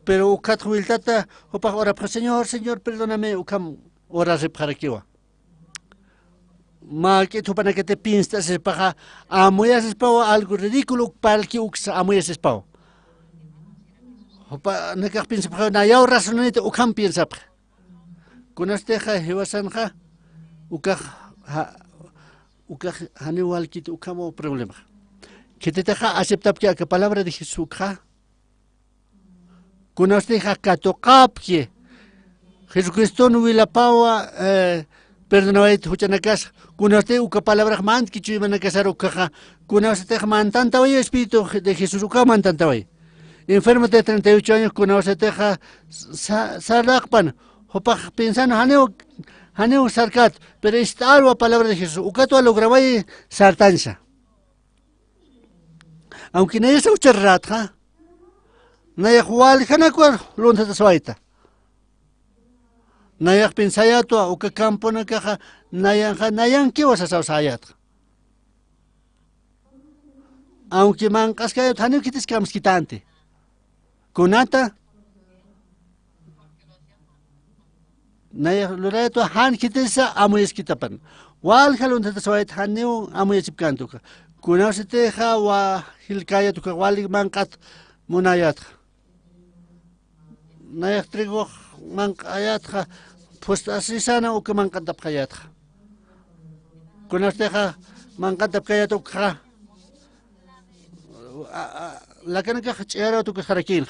pero ukat wiltata opa ora Señor, Señor, perdóname, ukam ora reparakiwa. Ma que tu para que te piensas es para amoyas es pao algo ridículo para que uksa amoyas es pao. Opa na que piensa para na ya razonete ukam piensa para. Kunasteja hewasanja ukaj hani walkit ukamo problema. Que te deja aceptar que la palabra de Jesús kunasteja katokapke Jesucristo no huila pawa perdonaway huchanakas kunaste uka palabra man kichu manakasar ukaja kunaste man tantaway espíritu de Jesús ukaman tantaway enfermo de 38 años kunaste teja salakpan hopa pensando haneu sarkat pero esta algo palabra de Jesús ukato lo grabay sartanza aunque no es ucharrat Nayak wal kanakwa lonta taswaita. Nayak pinsayato uka campo na kaha nayan kiwa sa sayat. Aunque man kaskayot hanu kitis kams kitante. Kunata nayak lurato han kitisa amuyes kitapan. Wal kalonta taswaita hanu amuyes kantuka. Kunasite ha wa hilkaya tuka wal mankat munayat. Nayak trigo mankayatja pues así sana o que mankatap kayatja kunasteja mankatap kayatukja la kanaka chera tu que jarakin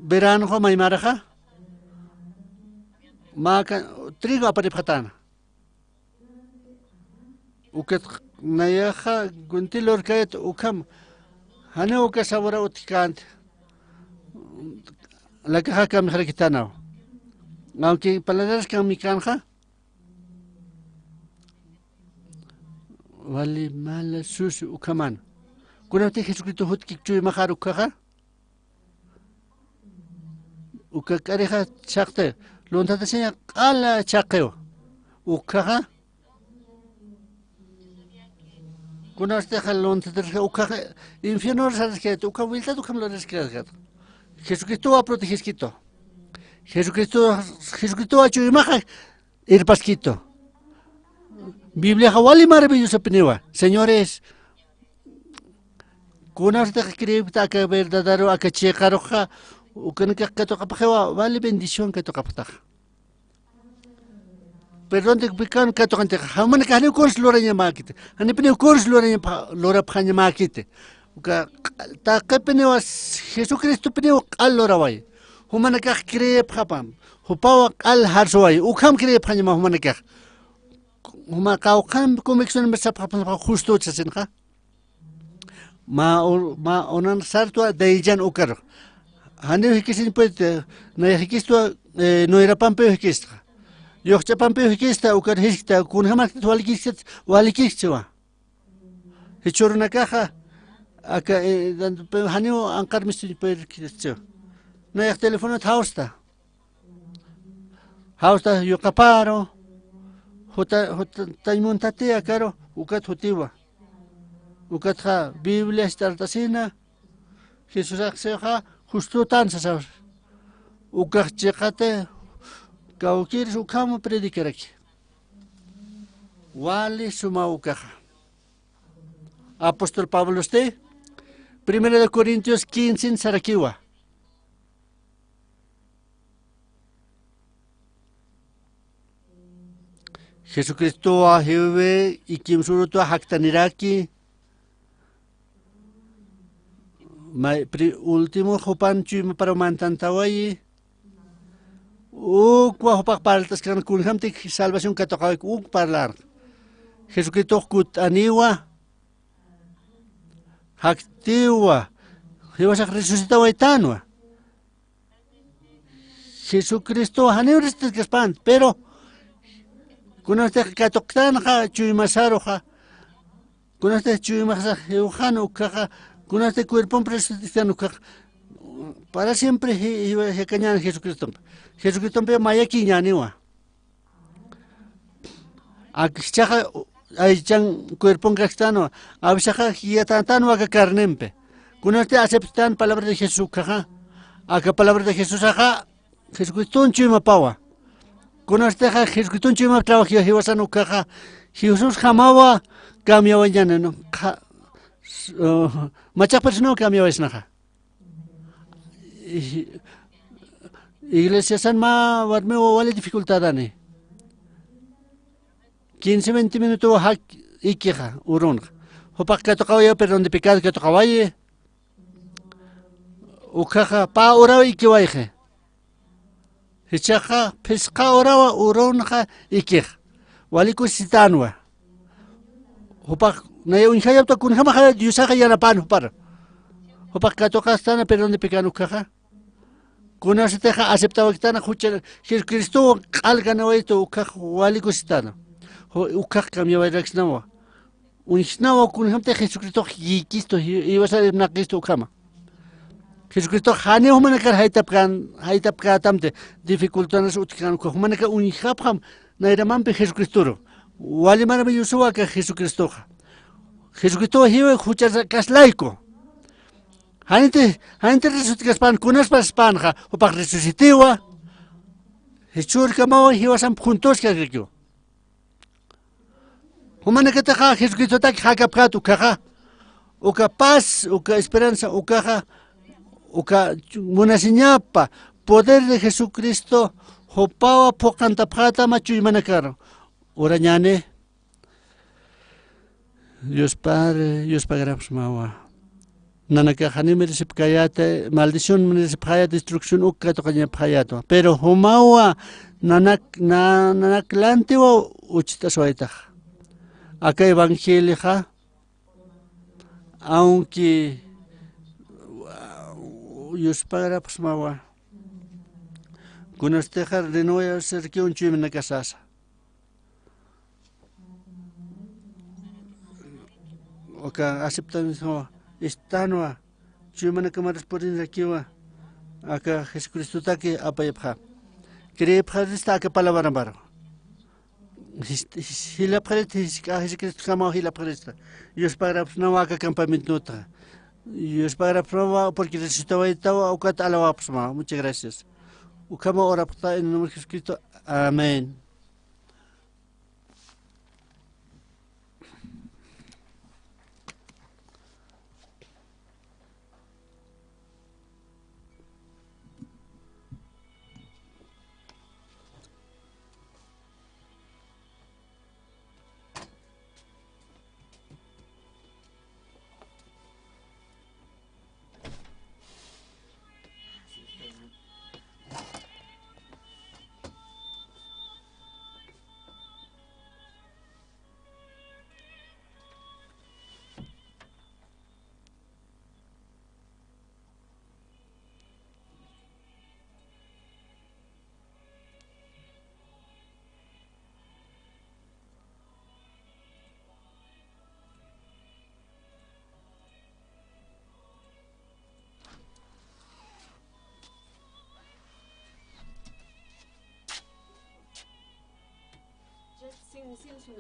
verano jo maimaraja maka trigo aparipatana uket nayaja guntilor kayat ukam Haneu que sabora uticant la caja que me requitana aunque palabras que mi canja vale mal sus ukaman kuna te Jesucristo hut kichui maharu caja ukakareja chakte lonta te seña ala chakeo ukaja kuna este jalón te uka infierno sabes que uka vuelta tu camlo es que Jesucristo va a proteger Quito. Jesucristo ha hecho imagen el pasquito. Biblia hawali maravillosa peniwa. Señores, kuna este cripta que verdadero a que checaroja uka que toca pajewa vale bendición que toca pataja. Perdón de pican que tocante hamane que han kurs loranya makite han pene kurs lora phanya makite ka ta que pene was Jesucristo pene al lorawai humana ka cree phapam hupawa al harswai ukham cree phanya ma humana ka huma ka ukham convicción me sap phapam justo chasen ka ma onan sarto de jan ukar hanu hikisin pet no hikisto no era pampe hikistra Yo chapampe hikista ukar hikista kun hamak walikistet walikistwa. Hichoruna caja aka hanio ankar misti per kisto. No yak teléfono hausta. Hausta yo caparo. Hota taimontate akaro ukat hotiwa. Ukat ha Biblia startasina. Jesús akseja justo tan sa. Ukat chekate Kaukir su kama predicar aquí. Wale suma ukaja. Apóstol Pablo usted. 1 Corintios 15 en Sarakiwa. Jesucristo a Jehová y quien suruto a Haktaniraki. Último jopan chuma para mantantawayi. Kwa hopak paltas kan kunham tik salvación que toca parlar. Jesucristo kut aniwa. Haktiwa. Jehová se resucitó etanua. Jesucristo haneures que espan, pero kuna te katoktan ha chuimasaro ha. Kuna te chuimasaro Euhano kaha. Kuna te cuerpo presusticiano kaha. Para siempre he cañan Jesucristo. Jesucristo pe mayaki ñaniwa. Akchaja aychan cuerpo caxtano, abshaja hiatantano aga carnempe. Con este aceptan palabra de Jesús, caja. Acá palabra de Jesús, ajá. Jesucristo un chima pawa. Con este Jesucristo un chima trabajo y vas a no caja. Jesús jamawa cambiaba ya no. Muchas personas cambiaban es naja. Iglesia San Ma varme vale dificultad ane. 15-20 minutos hak ikija urun. Hopak que tocaba perdón de pecado que tocaba ukaja pa ora ikiwaije. Hichaja pesca ora urunja ikij. Waliku sitanwa. Hopak na yung hayap to kun hama haya yusaja yana pan par. Hopak que toca stana perdón de pecado ukaja. Kuna se teja aceptaba que tana jucha Jesucristo alga no esto ukaja waliku sitana. Ukaja cambiaba el exnawa. Unisnawa kun hamte Jesucristo yikisto iba a ser na Cristo ukama. Jesucristo hane humanakar haitapkan tamte dificultades utkan ko humanaka unihapam nairaman pe Jesucristo. Wali maravilloso wa ka Jesucristo. Jesucristo hiwe hucha kas laico. Hanite resucitas pan kunas pas panja o pa resucitiwa. Hechur kamawa hiwa sam juntos ka gekyo. Humanaka ta Jesucristo tak hakapkat ukaha. Uka paz, uka esperanza, ukaha. Uka munaseñapa poder de Jesucristo hopawa pocantapjata machu manakaro. Orañane Dios Padre, Dios Padre mawa. Nanaka hanime resipkayate maldición resipkaya destrucción ukka tokaña phayato. Pero homawa nanaklantiwa uchita soita. Acá evangelija aunque Dios Padre pues mawa. Con este de no voy a ser que un chime en la casa. Oka aceptan so estanoa. Chime na cámaras por en aquí wa. Acá Jesucristo ta que apayapja. Cree pja está que palabra bar. Si la preta Jesucristo kama hi la preta. Dios Padre pues no acá campamento nota. Dios Padre prueba porque resucitaba y estaba o cat alaba pues ma. Muchas gracias. Ukama ora en el nombre de Jesucristo. Amén. Sim, sim, sim,